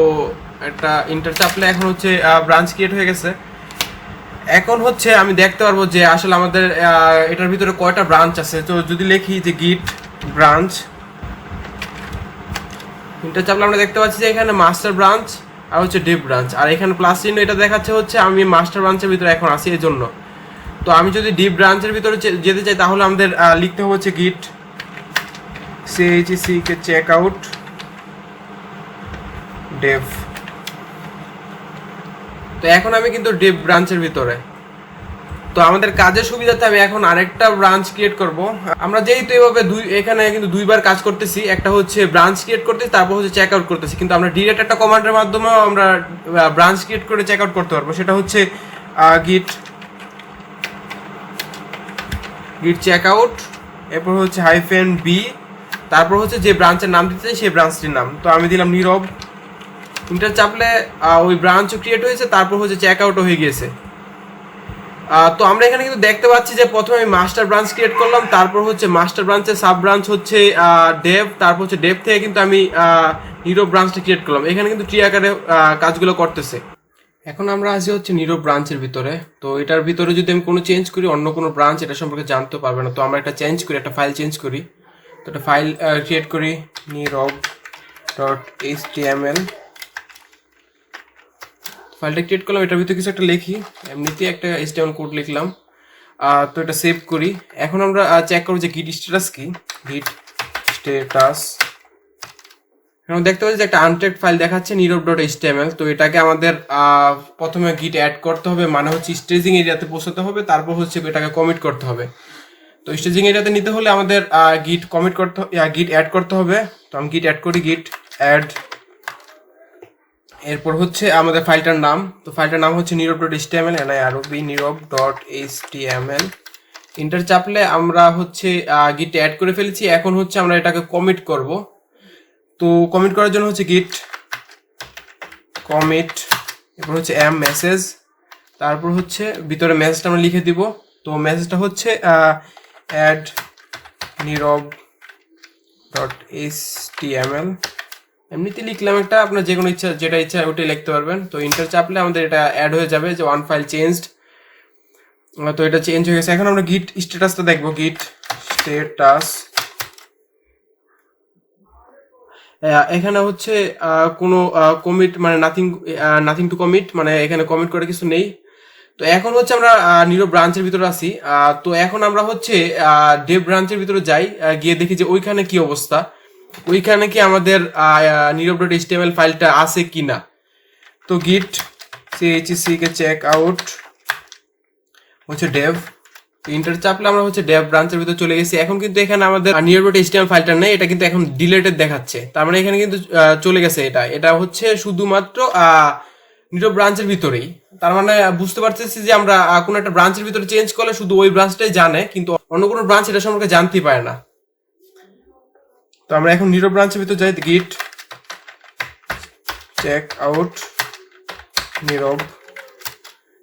একটা ইন্টার চাপলে এখন হচ্ছে ব্রাঞ্চ ক্রিয়েট হয়ে গেছে। এখন হচ্ছে আমি দেখতে পারবো যে আসলে আমাদের এটার ভিতরে কয়টা ব্রাঞ্চ আছে। তো যদি লিখি যে গিট ব্রাঞ্চ ইন্টার চাপলে আমরা দেখতে পাচ্ছি যে এখানে মাস্টার ব্রাঞ্চ আর হচ্ছে ডেভ ব্রাঞ্চ, আর এখানে প্লাস চিহ্ন এটা দেখাচ্ছে হচ্ছে আমি মাস্টার ব্রাঞ্চের ভিতরে এখন আছি এই জন্য। তো আমি যদি ডিপ ব্রাঞ্চের ভিতরে যেতে চাই তাহলে আমাদের লিখতে হবে হচ্ছে গিট chec কে চেক আউট ডেভ। তো এখন আমি কিন্তু ডেভ ব্রাঞ্চের ভিতরে। তো আমাদের কাজের সুবিধাতে আমি এখন আরেকটা ব্রাঞ্চ ক্রিয়েট করব। আমরা যেহেতু এইভাবে এখানে কিন্তু দুইবার কাজ করতেছি, একটা হচ্ছে ব্রাঞ্চ ক্রিয়েট করতেছি, তারপর হচ্ছে চেক আউট করতেছি, কিন্তু আমরা ডিরেক্ট একটা কমান্ডের মাধ্যমে আমরা ব্রাঞ্চ ক্রিয়েট করে চেক আউট করতে পারবো। সেটা হচ্ছে গিট চেক আউট, এরপর হচ্ছে -b, তারপর হচ্ছে যে ব্রাঞ্চের নাম দিতে চাই সেই ব্রাঞ্চটির নাম। তো আমি দিলাম নীরব। ইন্টার চাপলে ওই ব্রাঞ্চও ক্রিয়েট হয়েছে, তারপর হচ্ছে চেক আউটও হয়ে গিয়েছে। তো আমরা এখানে কিন্তু দেখতে পাচ্ছি যে প্রথমে আমি মাস্টার ব্রাঞ্চ ক্রিয়েট করলাম, তারপর হচ্ছে মাস্টার ব্রাঞ্চের সাব ব্রাঞ্চ হচ্ছে ডেভ, তারপর হচ্ছে ডেভ থেকে কিন্তু আমি নীরব ব্রাঞ্চটা ক্রিয়েট করলাম। এখানে কিন্তু ট্রি আকারে কাজগুলো করতেছে। এখন আমরা আছি হচ্ছে নীরব ব্রাঞ্চের ভিতরে। তো এটার ভিতরে যদি আমি কোনো চেঞ্জ করি অন্য কোনো ব্রাঞ্চ এটা সম্পর্কে জানতে পারবে না। তো আমরা একটা চেঞ্জ করি, একটা ফাইল চেঞ্জ করি। তো একটা ফাইল ক্রিয়েট করি নীরব.html। ফাইলটা ক্রিয়েট করলাম, এটার ভিতরে কিছু একটা লিখি, এমনিতেই একটা HTML কোড লিখলাম। তো এটা সেভ করি। এখন আমরা চেক করবো যে গিট স্ট্যাটাস কি। গিট স্ট্যাটাস এখন দেখতে পাচ্ছি যে একটা আনট্যাগড ফাইল দেখাচ্ছে নীরব.html। তো এটাকে আমাদের প্রথমে গিট অ্যাড করতে হবে, মানে হচ্ছে স্টেজিং এরিয়াতে পৌঁছাতে হবে, তারপর হচ্ছে এটাকে কমিট করতে হবে। তো স্টেজিং এরিয়াতে নিতে হলে আমাদের গিট কমিট করতে গিট অ্যাড করতে হবে। তো আমি গিট অ্যাড করি, গিট অ্যাড, এরপর হচ্ছে আমাদের ফাইলটার নাম। তো ফাইলটার নাম হচ্ছে নীরব.html, নীরব.html। ইন্টার চাপলে আমরা হচ্ছে গিট অ্যাড করে ফেলেছি। এখন হচ্ছে আমরা এটাকে কমিট করব। তো কমিট করার জন্য হচ্ছে গিট কমিট, এরপর হচ্ছে মেসেজ, তারপর হচ্ছে ভিতরে মেসেজটা আমরা লিখে দিব। তো মেসেজটা হচ্ছে অ্যাড নীরব.html। এমনিতে লিখলাম একটা, আপনার যে কোনো ইচ্ছা যেটা ইচ্ছা ওটাই লিখতে পারবেন। তো ইন্টার চাপলে আমাদের এটা অ্যাড হয়ে যাবে যে ওয়ান ফাইল চেঞ্জড। তো এটা চেঞ্জ হয়ে গেছে। এখন আমরা গিট স্ট্যাটাসটা দেখবো। গিট স্ট্যাটাস এখানে হচ্ছে কোনো কমিট মানে নাথিং টু কমিট, মানে এখানে কমিট করে কিছু নেই। তো এখন হচ্ছে আমরা নীরব ব্রাঞ্চের ভিতরে আছি। তো এখন আমরা হচ্ছে ডেভ ব্রাঞ্চের ভিতরে যাই, গিয়ে দেখি যে ওইখানে কি অবস্থা, ওইখানে কি আমাদের নীরব.html ফাইলটা আছে কিনা। তো গিট chec কে চেক আউট হচ্ছে ডেভ। ইন্টার চাপলে আমরা হচ্ছে ডেভ ব্রাঞ্চের ভিতরে চলে গেছি। এখন কিন্তু এখানে আমাদের নীরব.html ফাইলটা নেই, এটা কিন্তু এখন ডিলেটেড দেখাচ্ছে। তার মানে এখানে কিন্তু চলে গেছে। এটা হচ্ছে শুধুমাত্র নীরব ব্রাঞ্চের ভিতরেই। তার মানে বুঝতে পারতেছি যে আমরা কোনো একটা ব্রাঞ্চের ভিতরে চেঞ্জ করলে শুধু ওই ব্রাঞ্চটাই জানে, কিন্তু অন্য কোনো ব্রাঞ্চ এটা সম্পর্কে জানতে পারে না। তো তো আমরা এখন নীরব ব্রাঞ্চের ভিতর যাই, গিট চেক আউট নীরব,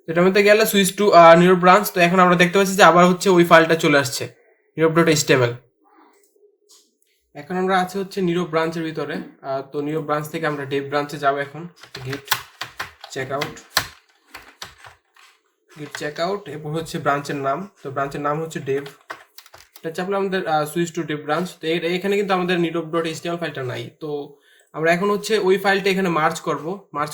এটার মধ্যে গেলে সুইচ টু নীরব ব্রাঞ্চ। তো এখন আমরা দেখতে পাচ্ছি যে আবার হচ্ছে ওই ফাইলটা চলে আসছে নীরব.html। এখন আমরা আছি হচ্ছে নীরব ব্রাঞ্চের ভিতরে। তো নীরব ব্রাঞ্চ থেকে আমরা ডেভ ব্রাঞ্চে যাব। এখন গিট চেক আউট এরপর হচ্ছে ব্রাঞ্চের নাম, তো ব্রাঞ্চের নাম হচ্ছে ডেভ। এটা চাপলে আমাদের সুইচ টু ডেভ ব্রাঞ্চ। তো এখানে কিন্তু আমাদের নীরব.html ফাইলটা নাই। তো আমরা এখন হচ্ছে ওই ফাইলটা এখানে মার্জ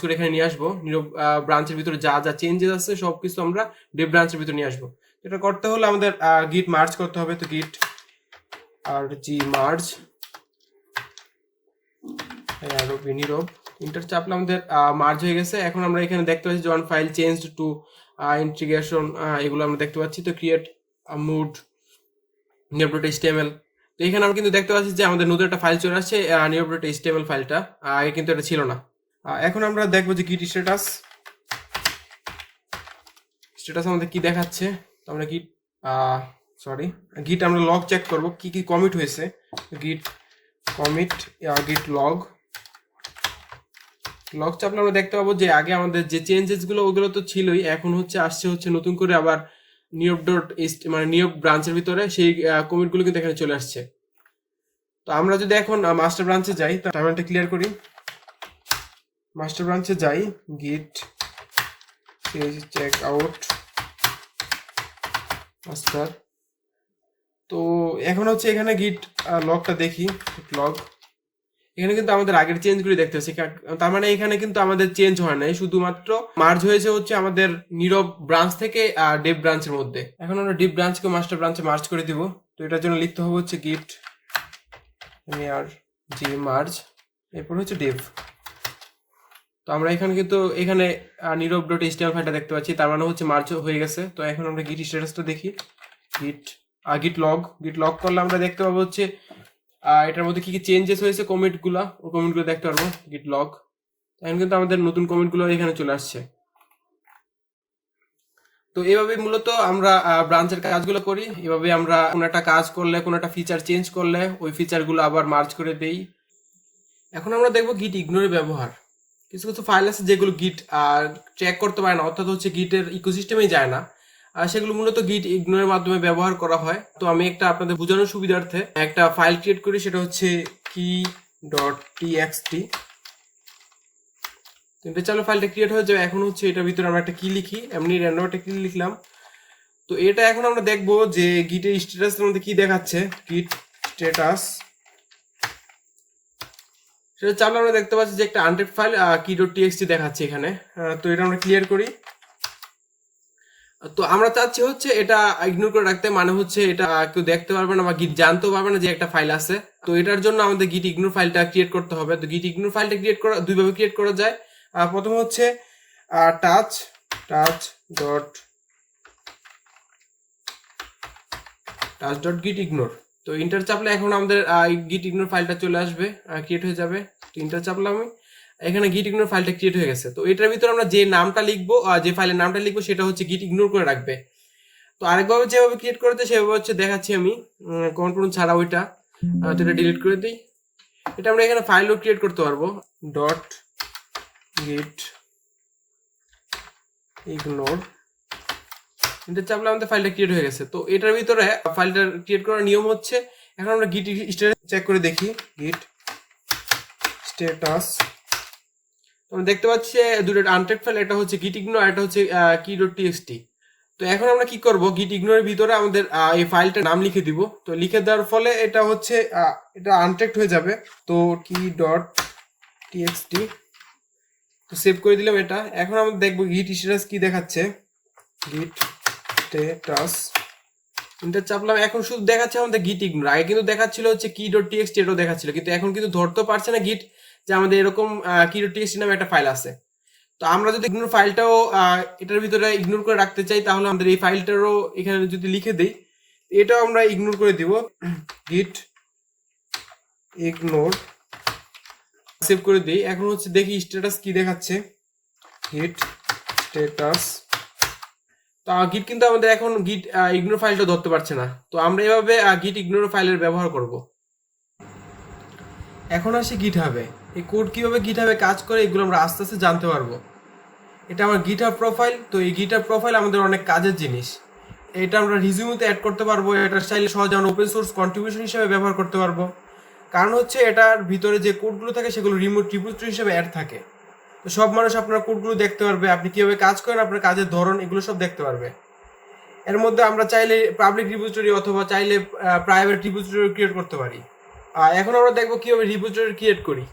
করে এখানে নিয়ে আসবো। নীরব ব্রাঞ্চের ভিতরে যা যা চেঞ্জেস আছে সবকিছু আমরা ডেভ ব্রাঞ্চের ভিতরে নিয়ে আসবো। এটা করতে হলে আমাদের গিট মার্জ করতে হবে। তো গিট rg মার্জ নীরব, ইন্টার চাপলে আমাদের মার্জ হয়ে গেছে। এখন আমরা এখানে দেখতে পাচ্ছি জন ফাইল চেঞ্জ টু ইন্টিগ্রেশন, এগুলো আমরা দেখতে পাচ্ছি। তো ক্রিয়েট মুড নীরব.html। তো এখানে আমরা কিন্তু দেখতে পাচ্ছি যে আমাদের নতুন একটা ফাইল চলে আসছে নীরব.html ফাইলটা, আগে কিন্তু এটা ছিল না। এখন আমরা দেখবো যে গিট স্ট্যাটাস আমাদের কি দেখাচ্ছে। তো আমরা গিট আমরা লগ চেক করব কি কি কমিট হয়েছে। গিট কমিট গিট লগ চাপলে আমরা দেখতে পাবো যে আগে আমাদের যে চেঞ্জেস গুলো ওগুলো তো ছিলই, এখন আসছে নতুন করে আবার নীরব ব্রাঞ্চের ভিতরে সেই কমিট গুলো কিন্তু এখানে চলে আসছে। তো আমরা যদি এখন মাস্টার ব্রাঞ্চে যাই, টার্মিনালটা ক্লিয়ার করি, মাস্টার ব্রাঞ্চে যাই, গিট চেক আউট মাস্টার। তো এখন এখানে গিট লগটা দেখি, লগ এখানে কিন্তু আমাদের আগের চেঞ্জ গুলি দেখতে পাচ্ছি। তার মানে এখানে কিন্তু আমাদের চেঞ্জ হয় নাই, শুধুমাত্র মার্জ হয়েছে আমাদের নীরব ব্রাঞ্চ থেকে ডেভ ব্রাঞ্চের মধ্যে। এখন আমরা ডেভ ব্রাঞ্চকে মাস্টার ব্রাঞ্চে মার্জ করে দিব। তো এটার জন্য লিখতে হবে গিট rg মার্জ এরপর ডেভ। তো আমরা এখানে নীরব.html ফাইলটা দেখতে পাচ্ছি, তার মানে মার্জ হয়ে গেছে। তো এখন আমরা গিট স্ট্যাটাসটা দেখি, গিট লগ করলে আমরা দেখতে পাবো এটার মধ্যে কি কি চেঞ্জেস হয়েছে, কমেন্টগুলো দেখতে পারবো। গিট লগ, এখন কিন্তু আমাদের নতুন কমেন্টগুলো এখানে চলে আসছে। তো এইভাবে মূলত আমরা ব্রাঞ্চের কাজগুলো করি। এভাবে আমরা কোনো একটা কাজ করলে, কোনো একটা ফিচার চেঞ্জ করলে ওই ফিচারগুলো আবার মার্জ করে দেই। এখন আমরা দেখবো গিট ইগনোরের ব্যবহার। কিছু ফাইল আছে যেগুলো গিট ট্র্যাক করতে পারে না, অর্থাৎ গিটের ইকোসিস্টেমেই যায় না, আর সেগুলো মূলত গিট ইগনোরের মাধ্যমে ব্যবহার করা হয়। তো আমি আপনাদের বোঝানোর সুবিধার্থে একটা ফাইল ক্রিয়েট করি, সেটা key.txt। কিন্তু চলো ফাইলটা ক্রিয়েট হয়ে যাবে। এখন এটার ভিতরে আমরা একটা কি লিখি, এমনি র্যান্ডম একটা কি লিখলাম। তো এটা এখন আমরা দেখবো যে গিটের স্ট্যাটাসের মধ্যে কি দেখাচ্ছে। গিট স্ট্যাটাস সেটা চাপলে আমরা দেখতে পাচ্ছি যে একটা আনটেক্ট ফাইল key.txt দেখাচ্ছে এখানে। তো এটা আমরা ক্লিয়ার করি। তো আমরা চাচ্ছি এটা ইগনোর করে রাখতে, মানে এটা কেউ দেখতে পারবে না বা গিট জানতেও পারবে না যে একটা ফাইল আছে। তো এটার জন্য আমাদের গিট ইগনোর ফাইলটা ক্রিয়েট করতে হবে। তো গিট ইগনোর ফাইলটা ক্রিয়েট করা দুইভাবে ক্রিয়েট করা যায়। প্রথম টাচ ডট গিট ইগনোর। তো ইন্টার চাপলে এখন আমাদের গিট ইগনোর ফাইলটা চলে আসবে, ক্রিয়েট হয়ে যাবে। তো ইন্টার চাপলে আমি এখানে গিট ইগনোর ফাইলটা ক্রিয়েট হয়ে গেছে। তো এটার ভিতরে আমরা যে নামটা লিখবো, যে ফাইলের নামটা লিখবো সেটা গিট ইগনোর করে রাখবে। তো আরেকভাবে যেভাবে ক্রিয়েট করতে সেভাবে দেখাচ্ছি আমি, কন্ট্রোল ছাড়া ওইটা। তো এটা ডিলিট করে দিই। এটা আমরা এখানে ফাইলও ক্রিয়েট করতে পারবো, ডট গিট ইগনোর। এটা চাপলে আমাদের ফাইলটা ক্রিয়েট হয়ে গেছে। তো এটার ভিতরে ফাইলটা ক্রিয়েট করার নিয়ম এখন আমরা গিট স্ট্যাটাস চেক করে দেখি, গিট স্ট্যাটাস। আমরা দেখতে পাচ্ছি দুটো আনটেক্ট ফাইল, এটা গিট ইগনোর আর এটা key.txt। তো এখন আমরা কি করব, গিট ইগনোরের ভিতরে আমাদের এই ফাইলটার নাম লিখে দিব। তো লিখে দেওয়ার ফলে এটা এটা আনটেক্ট হয়ে যাবে। তো key.txt তো সেভ করে দিলাম এটা। এখন আমরা দেখবো গিট স্ট্যাটাস কি দেখাচ্ছে, গিট স্ট্যাটাস ইন্টার চাপলাম। এখন শুধু দেখাচ্ছে আমাদের গিট ইগনোর, আগে কিন্তু দেখাচ্ছিল key.txt, এটাও দেখাচ্ছিল, কিন্তু এখন কিন্তু ধরতে পারছে না গিট যে আমাদের এরকম key.txt নামে একটা ফাইল আছে। তো আমরা যদি ইগনোর ফাইলটাও এটার ভিতরে ইগনোর করে রাখতে চাই, তাহলে আমাদের এই ফাইলটারও এখানে যদি লিখে দেই, এটাও আমরা ইগনোর করে দিব, গিট ইগনোর সেভ করে দিই। এখন দেখি স্ট্যাটাস কি দেখাচ্ছে, গিট স্ট্যাটাস। তো গিট কিন্তু আমাদের এখন গিট ইগনোর ফাইলটা ধরতে পারছে না। তো আমরা এভাবে গিট ইগনোর ফাইলের ব্যবহার করব। এখন আসি গিটহাবে। এই কোড কিভাবে গিটহাবে কাজ করে এগুলো আমরা আস্তে আস্তে জানতে পারবো। এটা আমার গিটহাব প্রোফাইল। তো এই গিটহাব প্রোফাইল আমাদের অনেক কাজের জিনিস। এটা আমরা রিজিউমেতে অ্যাড করতে পারবো, এটা চাইলে সহজে আমরা ওপেন সোর্স কন্ট্রিবিউশন হিসেবে ব্যবহার করতে পারবো। কারণ হচ্ছে এটার ভিতরে যে কোডগুলো থাকে সেগুলো রিমোট রিপোজিটরি হিসেবে অ্যাড থাকে। তো সব মানুষ আপনার কোডগুলো দেখতে পারবে, আপনি কীভাবে কাজ করেন, আপনার কাজের ধরন, এগুলো সব দেখতে পারবে। এর মধ্যে আমরা চাইলে পাবলিক রিপোজিটরি অথবা চাইলে প্রাইভেট রিপোজিটরি ক্রিয়েট করতে পারি। এখন আমরা দেখবো কীভাবে রিপোজিটরি ক্রিয়েট করি।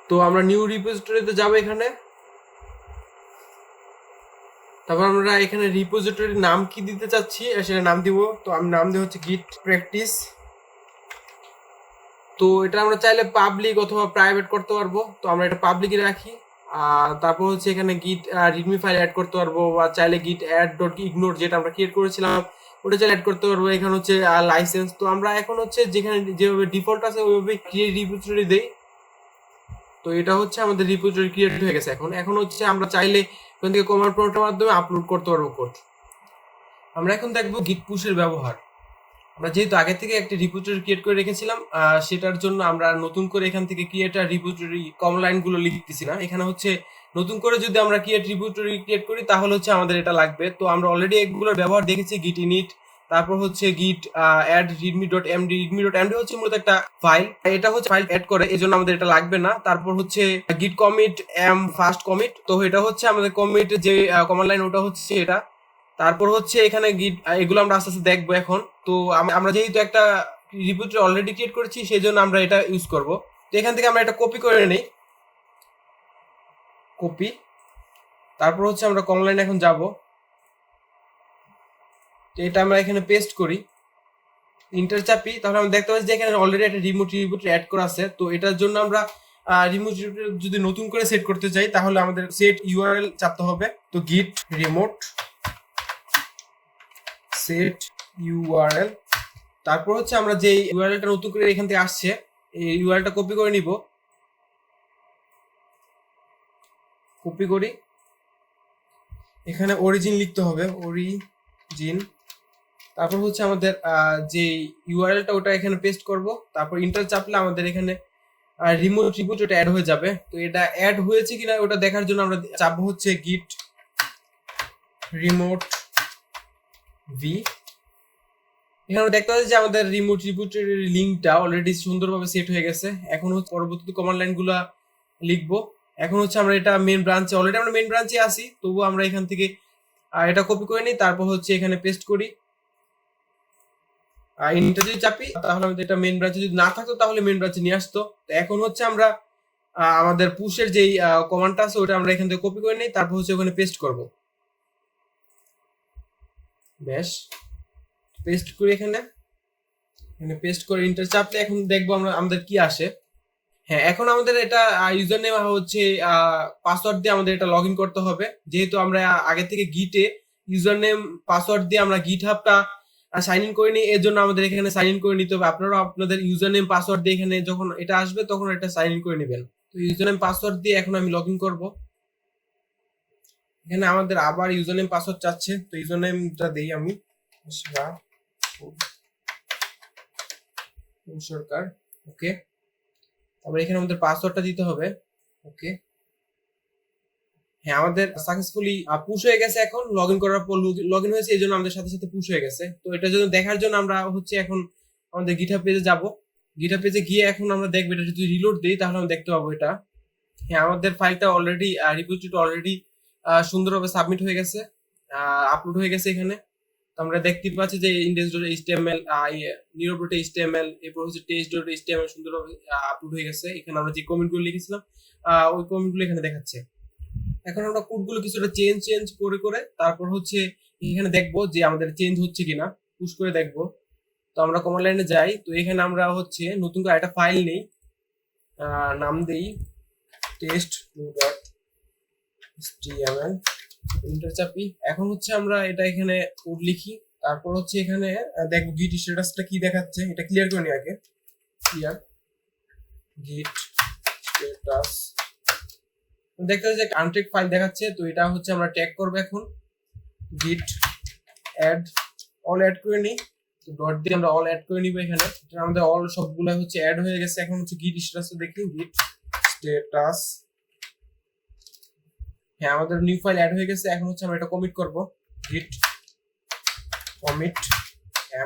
তো আমরা নিউ রিপোজিটরিতে যাবো এখানে। তারপর আমরা এখানে রিপোজিটরির নাম কি দিতে চাচ্ছি সেটা নাম দিব। তো আমি নাম দিব হচ্ছে গিট প্র্যাকটিস। তো এটা আমরা চাইলে পাবলিক অথবা প্রাইভেট করতে পারবো। তো আমরা এটা পাবলিকই রাখি। তারপর হচ্ছে এখানে গিট রিডমি ফাইল অ্যাড করতে পারবো, বা চাইলে গিট অ্যাড ডট ইগনোর যেটা আমরা ক্রিয়েট করেছিলাম ওটা চাইলে অ্যাড করতে পারবো। এখানে হচ্ছে লাইসেন্স। তো আমরা এখন হচ্ছে যেখানে যেভাবে ডিফল্ট আছে ওইভাবে ক্রিয়েট রিপোজিটরি দেই। তো এটা হচ্ছে আমাদের রিপোজিটরি ক্রিয়েট হয়ে গেছে। এখন হচ্ছে আমরা চাইলে ওখান থেকে কমান্ড প্রম্পটের মাধ্যমে আপলোড করতে পারবো কোড। আমরা এখন দেখবো গিট পুশের ব্যবহার। আমরা যেহেতু আগে থেকে একটা রিপোজিটরি ক্রিয়েট করে রেখেছিলাম, সেটার জন্য আমরা নতুন করে এখান থেকে ক্রিয়েটার রিপোজিটরি কম লাইনগুলো লিখতেছি না। এখানে হচ্ছে নতুন করে যদি আমরা ক্রিয়েট রিপোজিটরি ক্রিয়েট করি তাহলে হচ্ছে আমাদের এটা লাগবে। তো আমরা অলরেডি এগুলোর ব্যবহার দেখেছি, গিট ইনিট, তারপর হচ্ছে git add readme dot MD. Readme dot MD হচ্ছে মূলত একটা ফাইল, এটা হচ্ছে ফাইল অ্যাড করে, এই জন্য আমাদের এটা লাগবে না। তারপর হচ্ছে গিট কমিট এম ফার্স্ট কমিট, তো এটা হচ্ছে আমাদের কমিট যে কমান্ড লাইন, ওটা হচ্ছে এটা। তারপর হচ্ছে এখানে গিট, এগুলো আমরা আস্তে আস্তে দেখবো এখন। তো আমরা যেহেতু একটা রিপোজিটরি অলরেডি ক্রিয়েট করেছি সেই জন্য আমরা এটা ইউজ করব। তো এখান থেকে আমরা এটা কপি করে নিই, কপি। তারপর হচ্ছে আমরা কমান্ড লাইনে এখন যাব। তো এটা আমরা এখানে পেস্ট করি, ইন্টার চাপি, তাহলে আমরা দেখতে পাচ্ছি যে এখানে অলরেডি একটা রিমোট রিপোজিটরি অ্যাড করা আছে। তো এটার জন্য আমরা রিমোট রিপোজিটরি যদি নতুন করে সেট করতে চাই তাহলে আমাদের সেট ইউআরএল চাপতে হবে। তো গিট রিমোট সেট ইউআরএল, তারপর হচ্ছে আমরা যে ইউআরএলটা নতুন করে এখান থেকে আসছে এই ইউআরএলটা কপি করে নিব, কপি করি। এখানে অরিজিন লিখতে হবে, অরিজিন। তারপর হচ্ছে আমাদের যে ইউআরএলটা ওটা এখানে পেস্ট করব। তারপর ইন্টার চাপলে আমাদের এখানে রিমোট রিপোজিটরি ওটা অ্যাড হয়ে যাবে। তো এটা অ্যাড হয়েছে কিনা ওটা দেখার জন্য আমরা চাপবো হচ্ছে গিট রিমোট ভি। এখানে আমরা দেখতে পাচ্ছি যে আমাদের রিমোট রিপোজিটরির লিঙ্কটা অলরেডি সুন্দরভাবে সেট হয়ে গেছে। এখন হচ্ছে পরবর্তী কমান্ড লাইনগুলো লিখবো। এখন হচ্ছে আমরা এটা মেন ব্রাঞ্চে, অলরেডি আমরা মেন ব্রাঞ্চে আসি, তবুও আমরা এখান থেকে এটা কপি করে নিই। তারপর হচ্ছে এখানে পেস্ট করি, ইন্টার যদি চাপি তাহলে আমাদের এটা মেন ব্রাঞ্চে যদি না থাকতো তাহলে মেন ব্রাঞ্চে নিয়ে আসতো। তো এখন হচ্ছে আমরা আমাদের পুশের যেই কমান্ডটা আছে ওটা আমরা এখান থেকে কপি করে নিই, তারপর হচ্ছে ওখানে পেস্ট করব। বেশ, পেস্ট করি এখানে পেস্ট করে ইন্টার চাপলে এখন দেখবো আমরা আমাদের কি আসে। হ্যাঁ, এখন আমাদের এটা ইউজার নেম হচ্ছে পাসওয়ার্ড দিয়ে আমাদের এটা লগ ইন করতে হবে। যেহেতু আমরা আগে থেকে গিটে ইউজার নেম পাসওয়ার্ড দিয়ে আমরা গিট হাবটা সাইন ইন করে নিই, এর জন্য আমাদের এখানে সাইন ইন করে নিতে হবে। আপনারাও আপনাদের ইউজার নেম পাসওয়ার্ড দিয়ে এখানে যখন এটা আসবে তখন এটা সাইন ইন করে নেবেন। তো ইউজার নেম পাসওয়ার্ড দিয়ে এখন আমি লগ ইন করবো। এখানে আমাদের আবার ইউজার নেম পাসওয়ার্ড চাচ্ছে, তো ইউজার নেমটা দেই আমি সরকার। ওকে, তারপর এখানে আমাদের পাসওয়ার্ডটা দিতে হবে। ওকে, হ্যাঁ, আমাদের সাকসেসফুলি পুশ হয়ে গেছে। এখন লগ ইন করার পর লগ ইন হয়েছে, এই জন্য আমাদের সাথে সাথে পুশ হয়ে গেছে। তো এটার জন্য দেখার জন্য আমরা হচ্ছে এখন আমাদের গিটহাব পেজে যাব। গিটহাব পেজে গিয়ে এখন আমরা দেখবো এটা যদি রিলোড দিই তাহলে আমরা দেখতে পাবো এটা। হ্যাঁ, আমাদের ফাইলটা অলরেডি রিপোজিটরি অলরেডি সুন্দরভাবে সাবমিট হয়ে গেছে, আপলোড হয়ে গেছে এখানে। তো আমরা দেখতে পাচ্ছি যে index.html, nirop.html, এরপর হচ্ছে test.html সুন্দরভাবে আপলোড হয়ে গেছে। এখানে আমরা যে কমেন্টগুলো লিখেছিলাম ওই কমেন্টগুলো এখানে দেখাচ্ছে। এখন আমরা কোডগুলো কিছুটা চেঞ্জ করে তারপর হচ্ছে এখানে দেখবো যে আমাদের চেঞ্জ হচ্ছে কিনা, পুশ করে দেখবো। তো আমরা কমান্ড লাইনে যাই। তো এখানে আমরা হচ্ছে নতুন করে একটা ফাইল নেই, নাম দেই test2.html, ইন্টার চাপি। এখন হচ্ছে আমরা এটা এখানে কোড লিখি। তারপর হচ্ছে এখানে দেখবো গিট স্ট্যাটাসটা কি দেখাচ্ছে, এটা ক্লিয়ার করে নি আগে। ক্লিয়ার গিট স্ট্যাটাস, দেখতে পাচ্ছি যে আনট্যাগ ফাইল দেখাচ্ছে। তো এটা হচ্ছে আমরা ট্যাগ করব এখন, গিট অ্যাড অল অ্যাড করে নিই। তো ডট দিয়ে আমরা অল অ্যাড করে নিব এখানে। এটা আমাদের অল সবগুলো হচ্ছে অ্যাড হয়ে গেছে। এখন হচ্ছে গিট স্ট্যাটাস দেখি, গিট স্ট্যাটাস, হ্যাঁ আমাদের নিউ ফাইল অ্যাড হয়ে গেছে। এখন হচ্ছে আমরা এটা কমিট করব, git commit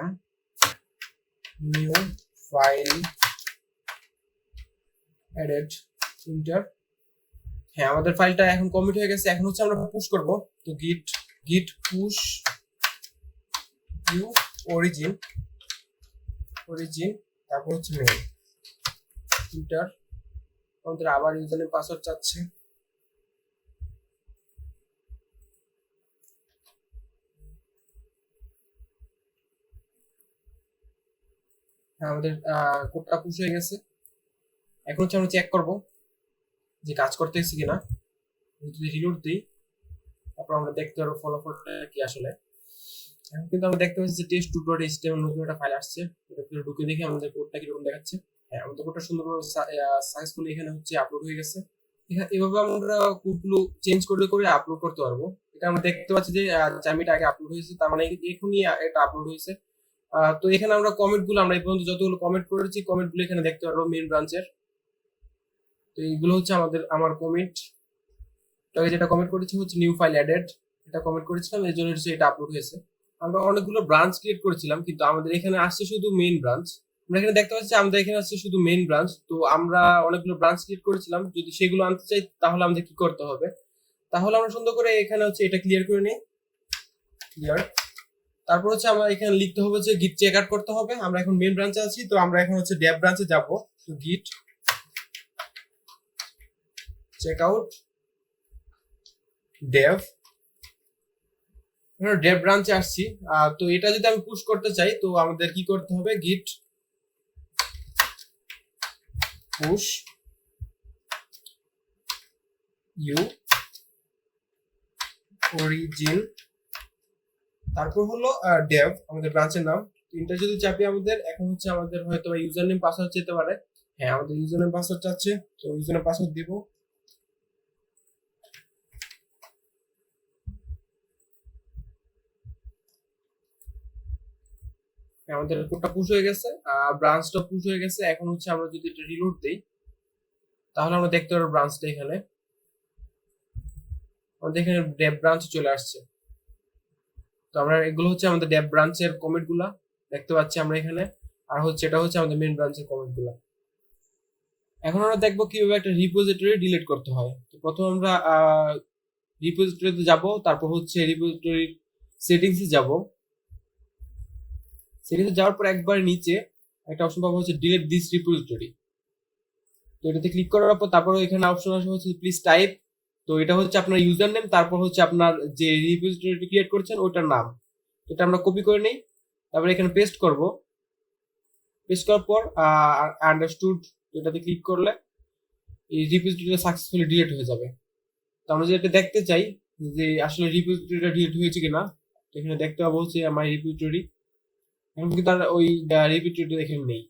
m new file added enter। হ্যাঁ আমাদের ফাইলটা এখন কমিট হয়ে গেছে। এখন হচ্ছে আমরা পুশ করব, তো git push new origin, তারপর হচ্ছে main enter। আমাদের আবার ইউজারনেম পাসওয়ার্ড চাচ্ছে, আমাদের কোডটা পুশ হয়ে গেছে। এখন হচ্ছে আমরা চেক করব যে কাজ করতেছে কিনা। যদি রিলোড দিই তারপর আমরা দেখতে পারবো ফলাফলটা কি আসলে। এখন কিন্তু আমরা দেখতে পাচ্ছি যে test2.html নতুন একটা ফাইল আসছে। এটা একটু ঢুকে দেখি আমাদের কোডটা কিরকম দেখাচ্ছে। হ্যাঁ আমাদের কোডটা সুন্দরভাবে সাকসেসফুলি এখানে হচ্ছে আপলোড হয়ে গেছে। এভাবে আমরা কোডগুলো চেঞ্জ করে করে আপলোড করতে পারবো। এটা আমরা দেখতে পাচ্ছি যে 4 মিনিট আগে আপলোড হয়েছে, তার মানে এখনই এটা আপলোড হয়েছে। তো এখানে আমরা কমেন্টগুলো, আমরা এই পর্যন্ত যতগুলো কমেন্ট করেছি কমেন্টগুলো এখানে দেখতে পারবো মেইন ব্রাঞ্চের। তো এইগুলো হচ্ছে আমার কমেন্ট। যেটা কমেন্ট করেছি হচ্ছে নিউ ফাইল অ্যাডেড, এটা কমেন্ট করেছিলাম, এর জন্য হচ্ছে এটা আপলোড হয়েছে। আমরা অনেকগুলো ব্রাঞ্চ ক্রিয়েট করেছিলাম কিন্তু আমাদের এখানে আসছে শুধু মেইন ব্রাঞ্চ। আমরা এখানে দেখতে পাচ্ছি আমাদের এখানে আসছে শুধু মেইন ব্রাঞ্চ। তো আমরা অনেকগুলো ব্রাঞ্চ ক্রিয়েট করেছিলাম, যদি সেগুলো আনতে চাই তাহলে আমাদের কি করতে হবে, তাহলে আমরা সুন্দর করে এখানে হচ্ছে এটা ক্লিয়ার করে নিই, ক্লিয়ার। তারপর হচ্ছে আমরা এখানে লিখতে হবে যে গিট চেক আউট করতে হবে। আমরা এখন মেইন ব্রাঞ্চে আছি, তো আমরা এখন হচ্ছে ডেভ ব্রাঞ্চে যাব। তো গিট চেক আউট ডেভ, ডেভ ব্রাঞ্চে আসছি। তো এটা যদি আমি পুশ করতে চাই তো আমাদের কি করতে হবে, গিট পুশ ইউ অরিজিন, তারপর হলো ডেভ আমাদের ব্রাঞ্চের নাম। তিনটা যদি চাপি আমাদের এখন হচ্ছে আমাদের হয়তো ইউজার নেম পাসওয়ার্ড যেতে পারে। হ্যাঁ আমাদের ইউজার নেম পাসওয়ার্ড চাচ্ছে, তো ইউজার নেম পাসওয়ার্ড দিব। আমাদের কোডটা পুশ হয়ে গেছে, ব্রাঞ্চটা পুশ হয়ে গেছে। এখন হচ্ছে আমরা যদি এটা রিলোড দেই তাহলে আমরা দেখতে পারবো ব্রাঞ্চটা এখানে, আমাদের এখানে ডেভ ব্রাঞ্চ চলে আসছে। তো আমরা এগুলো হচ্ছে আমাদের ডেভ ব্রাঞ্চের কমেন্ট গুলা দেখতে পাচ্ছি আমরা এখানে, আর হচ্ছে এটা হচ্ছে আমাদের মেইন ব্রাঞ্চের কমেন্ট গুলা। এখন আমরা দেখবো কিভাবে একটা রিপোজিটরি ডিলিট করতে হয়। তো প্রথম আমরা রিপোজিটরিতে যাব, তারপর হচ্ছে রিপোজিটরি সেটিংসে যাব। সেটিংসে যাওয়ার পর একবার নিচে একটা অপশন পাবো হচ্ছে ডিলিট দিস রিপোজিটরি। তো এটাতে ক্লিক করার পর তারপর এখানে অপশন আসবে হচ্ছে প্লিজ টাইপ। তো এটা হচ্ছে আপনার ইউজার নেম, তারপর হচ্ছে আপনার যে রিপোজিটরিটি ক্রিয়েট করেছেন ওটার নাম। এটা আমরা কপি করে নিই, তারপর এখানে পেস্ট করব। পেস্ট করার পর আন্ডারস্টুড এটাতে ক্লিক করলে এই রিপোজিটরিটা সাকসেসফুলি ডিলিট হয়ে যাবে। তো আমরা যদি এটা দেখতে চাই যে আসলে রিপোজিটরিটা ডিলিট হয়েছে কিনা, তো এখানে দেখতে পাবো হচ্ছে আমার রিপোজিটরি, এখন কিন্তু আর ওই রিপোজিটরিটা এখানে নেই।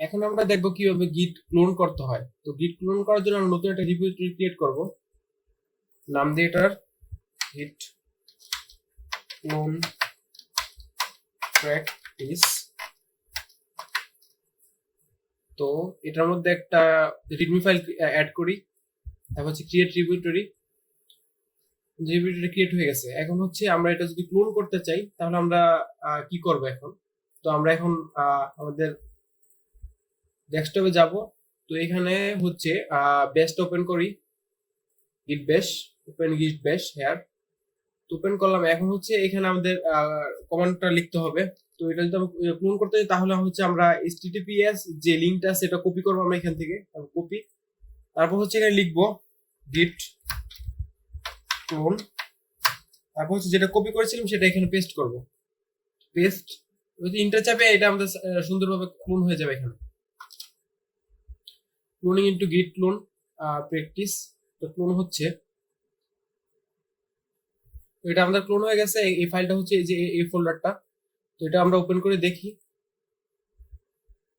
এখন আমরা দেখবো কিভাবে গিট ক্লোন করতে হয়। তো গিট ক্লোন করার জন্য আমরা নতুন একটা রিপোজিটরি ক্রিয়েট করব, নাম দিয়ে এটার git clone practice। তো এটার মধ্যে একটা রিডমি ফাইল অ্যাড করি, তারপর হচ্ছে ক্রিয়েট রিপোজিটরি ক্রিয়েট হয়ে গেছে। এখন হচ্ছে আমরা এটা যদি ক্লোন করতে চাই তাহলে আমরা কি করব এখন। তো আমরা এখন আমাদের ডেস্কটপে যাব। তো এখানে হচ্ছে বেসটা ওপেন করি, গিট বেস, ওপেন গিট বেস হেয়ার। ওপেন করলাম। এখন হচ্ছে এখানে আমাদের কমান্ডটা লিখতে হবে। তো এটা যদি আমরা ক্লোন করতে চাই তাহলে হচ্ছে আমরা https যে লিংকটা সেটা কপি করবো আমরা এখান থেকে, কপি। তারপর হচ্ছে এখানে লিখবো git clone, তারপর হচ্ছে যেটা কপি করেছিলাম সেটা এখানে পেস্ট করব, পেস্ট। যদি ইন্টার চাপে এটা আমাদের সুন্দরভাবে ক্লোন হয়ে যাবে। এখানে ক্লোনিং ইনটু গিট ক্লোন প্র্যাকটিস, তো ক্লোন হচ্ছে। তো এটা আমাদের ক্লোন হয়ে গেছে। এই ফাইলটা হচ্ছে এই যে এই ফোল্ডারটা। তো এটা আমরা ওপেন করে দেখি,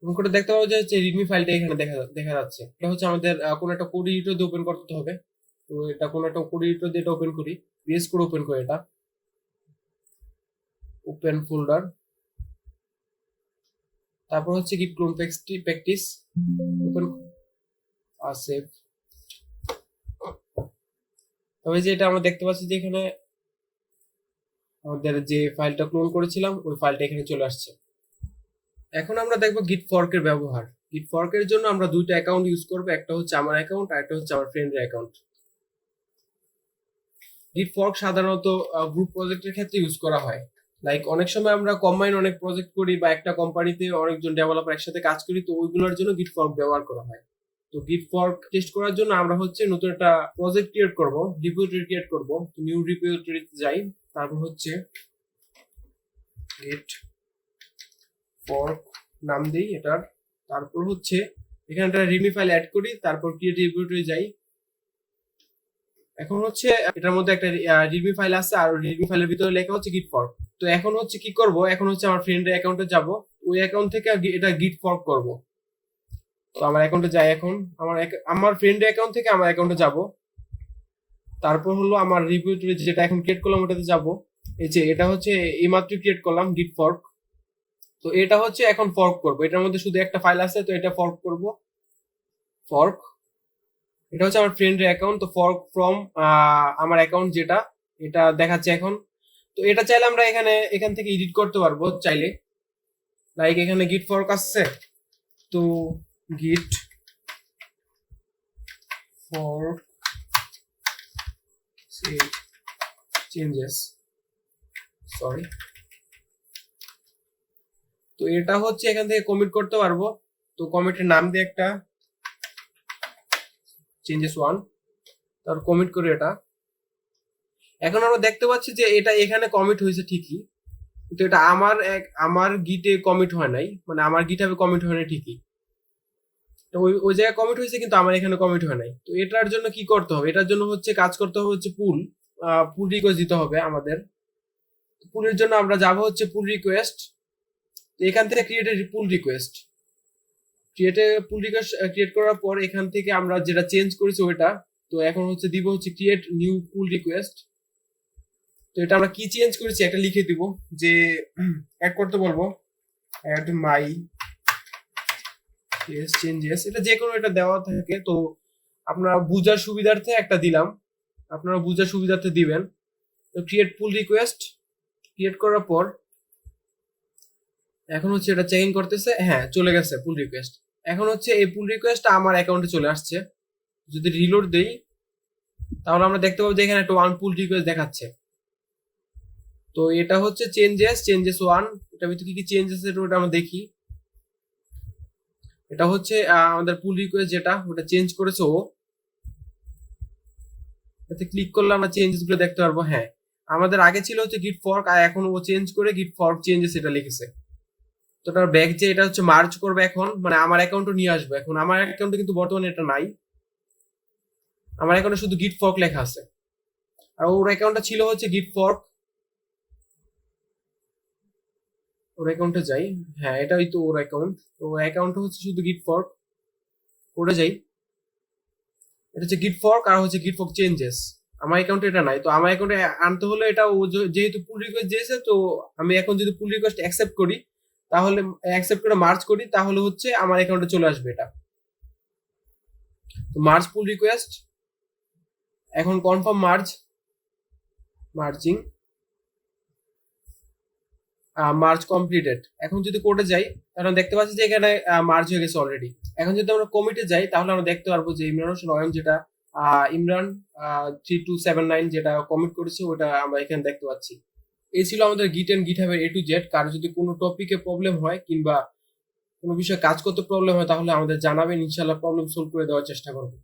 ওপেন করে দেখতে পাবো যে রিডমি ফাইলটা এখানে দেখা যাচ্ছে। এটা হচ্ছে আমাদের কোন একটা কোড এডিটর দিয়ে ওপেন করতে হবে। তো এটা কোন একটা কোড এডিটর দিয়ে এটা ওপেন করি, VS কোড ওপেন করে এটা ওপেন ফোল্ডার, তারপর হচ্ছে গিট ক্লোন প্র্যাকটিস, ওপেন সেভ। তবে যে এটা আমরা দেখতে পাচ্ছি যে এখানে আমাদের যে ফাইলটা ক্লোন করেছিলাম ওই ফাইলটা এখানে চলে আসছে। এখন আমরা দেখবো গিট ফর্কের ব্যবহার। গিট ফর্কের জন্য আমরা দুইটা অ্যাকাউন্ট ইউজ করবো, একটা হচ্ছে আমার অ্যাকাউন্ট আর একটা হচ্ছে আমার ফ্রেন্ডের অ্যাকাউন্ট। গিট ফর্ক সাধারণত গ্রুপ প্রজেক্টের ক্ষেত্রে ইউজ করা হয়। লাইক অনেক সময় আমরা কম্বাইন অনেক প্রজেক্ট করি বা একটা কোম্পানিতে অনেকজন ডেভেলপার একসাথে কাজ করি, তো ওইগুলোর জন্য গিট ফর্ক ব্যবহার করা হয়। তো গিট ফর্ক টেস্ট করার জন্য আমরা হচ্ছে নতুন একটা প্রজেক্ট ক্রিয়েট করব, রিপোজিটরি ক্রিয়েট করব। তো নিউ রিপোজিটরিতে যাই, তারপর হচ্ছে গিট ফর্ক নাম দিই এটার। তারপর হচ্ছে এখানে একটা রিমি ফাইল অ্যাড করি, তারপর ক্রিয়েট রিপোজিটরি যাই। এখন হচ্ছে এটার মধ্যে একটা রিডমি ফাইল আছে আর রিডমি ফাইলের ভিতরে লেখা হচ্ছে গিট ফর্ক। তো এখন হচ্ছে কি করব, এখন হচ্ছে আমার ফ্রেন্ডের অ্যাকাউন্টে যাব, ওই অ্যাকাউন্ট থেকে এটা গিট ফর্ক করব। তো আমার অ্যাকাউন্টে যাই, এখন আমার ফ্রেন্ডের অ্যাকাউন্ট থেকে আমার অ্যাকাউন্টে যাব। তারপর হলো আমার রিপোজিটরি যেটা এখন ক্রিয়েট করলাম ওটাতে যাব। এই যে এটা হচ্ছে এইমাত্র ক্রিয়েট করলাম গিট ফর্ক। তো এটা হচ্ছে এখন ফর্ক করব, এটার মধ্যে শুধু একটা ফাইল আছে, তো এটা ফর্ক করব। ফর্ক, এটা হচ্ছে আমার ফ্রেন্ডের অ্যাকাউন্ট। তো ফর্ক ফ্রম আমার অ্যাকাউন্ট যেটা, এটা দেখাচ্ছে এখন। তো এটা চাইলে আমরা এখান থেকে এডিট করতে পারবো চাইলে। লাইক এখানে গিট ফর্ক আসছে, তো গিট ফর্ক চেঞ্জেস, সরি। তো এটা হচ্ছে এখান থেকে কমিট করতে পারবো। তো কমিটের নাম দিয়ে একটা চেঞ্জেস 1, তারপর কমিট করি এটা। এখন আমরা দেখতে পাচ্ছি যে এটা এখানে কমিট হয়েছে ঠিকই, কিন্তু এটা আমার গিটে কমিট হয় নাই, মানে আমার গিটহাবে কমিট হয় নাই ঠিকই। তো ওই জায়গায় কমিট হয়েছে কিন্তু আমার এখানে কমিট হয় নাই। তো এটার জন্য কি করতে হবে, এটার জন্য হচ্ছে কাজ করতে হবে হচ্ছে পুল রিকোয়েস্ট দিতে হবে আমাদের। পুলের জন্য আমরা যাব হচ্ছে পুল রিকোয়েস্ট। এখান থেকে ক্রিয়েট পুল রিকোয়েস্ট, ক্রিয়েট করার পর এখান থেকে আমরা যেটা চেঞ্জ করেছি ওইটা। তো এখন হচ্ছে দিব হচ্ছে ক্রিয়েট নিউ পুল রিকোয়েস্ট। তো এটা আমরা কি চেঞ্জ করেছি একটা লিখে দিব, যে অ্যাড করতে বলবো অ্যাড মাই চেঞ্জেস, এটা যে কোনো এটা দেওয়া থাকে। তো আপনারা বুঝার সুবিধার্থে একটা দিলাম, আপনারা বুঝার সুবিধার্থে দিবেন। তো ক্রিয়েট পুল রিকোয়েস্ট ক্রিয়েট করার পর এখন হচ্ছে এটা চেক ইন করতেছে, হ্যাঁ চলে গেছে পুল রিকোয়েস্ট। এখন হচ্ছে এই পুল রিকোয়েস্ট আমার অ্যাকাউন্টে চলে আসছে। যদি রিলোড দেই তাহলে আমরা দেখতে পাবো যে এখানে একটা ওয়ান পুল রিকোয়েস্ট দেখাচ্ছে। তো এটা হচ্ছে চেঞ্জেস 1, এটার ভিতরে কি কি চেঞ্জ আছে ওটা আমরা দেখি। এটা হচ্ছে আমাদের পুল রিকোয়েস্ট যেটা ওটা চেঞ্জ করেছে ও। এতে ক্লিক করলে আমরা চেঞ্জেস গুলো দেখতে পারবো। হ্যাঁ, আমাদের আগে ছিল হচ্ছে গিট ফর্ক, আর এখন ও চেঞ্জ করে গিট ফর্ক চেঞ্জেস এটা লিখেছে। তো তার ব্যাক যে এটা হচ্ছে মার্জ করবে এখন, মানে আমার অ্যাকাউন্টে নিয়ে আসবে। এখন আমার অ্যাকাউন্টে কিন্তু বর্তমানে এটা নাই, আমার অ্যাকাউন্টে শুধু গিট ফর্ক লেখা আছে। আর ওর অ্যাকাউন্টটা ছিল হচ্ছে গিট ফর্ক, ওর অ্যাকাউন্টে যাই। হ্যাঁ এটাই তো ওর অ্যাকাউন্ট, তো ওর অ্যাকাউন্টে হচ্ছে শুধু গিট ফর্ক। করে যাই, এটা হচ্ছে গিট ফর্ক আর হচ্ছে গিট ফর্ক চেঞ্জেস। আমার অ্যাকাউন্টে এটা নাই, তো আমার অ্যাকাউন্টে আনতে হলে এটা ও যেহেতু পুল রিকোয়েস্ট দিয়েছে, তো আমি এখন যদি পুল রিকোয়েস্ট অ্যাকসেপ্ট করি, তাহলে অ্যাকসেপ্ট করে মার্জ করি, তাহলে হচ্ছে আমার অ্যাকাউন্টে চলে আসবে এটা। তো মার্জ পুল রিকোয়েস্ট, এখন কনফার্ম মার্জিং মার্জ কমপ্লিটেড। এখন যদি কোডে যাই তাহলে দেখতে পাচ্ছি যে এখানে মার্জ হয়ে গেছে অলরেডি। এখন যদি আমরা কমিটে যাই তাহলে আমরা দেখতে পারবো যে ইমরান হোসেন অয়ন যেটা ইমরান 3279 যেটা কমিট করেছে ওটা আমরা এখানে দেখতে পাচ্ছি। এই ছিল আমাদের গিট এন্ড গিটহাবের A to Z। কারো যদি কোনো টপিকে প্রবলেম হয় কিংবা কোনো বিষয়ে কাজ করতে প্রবলেম হয় তাহলে আমাদের জানাবেন, ইনশাল্লাহ প্রবলেম সলভ করে দেওয়ার চেষ্টা করবো।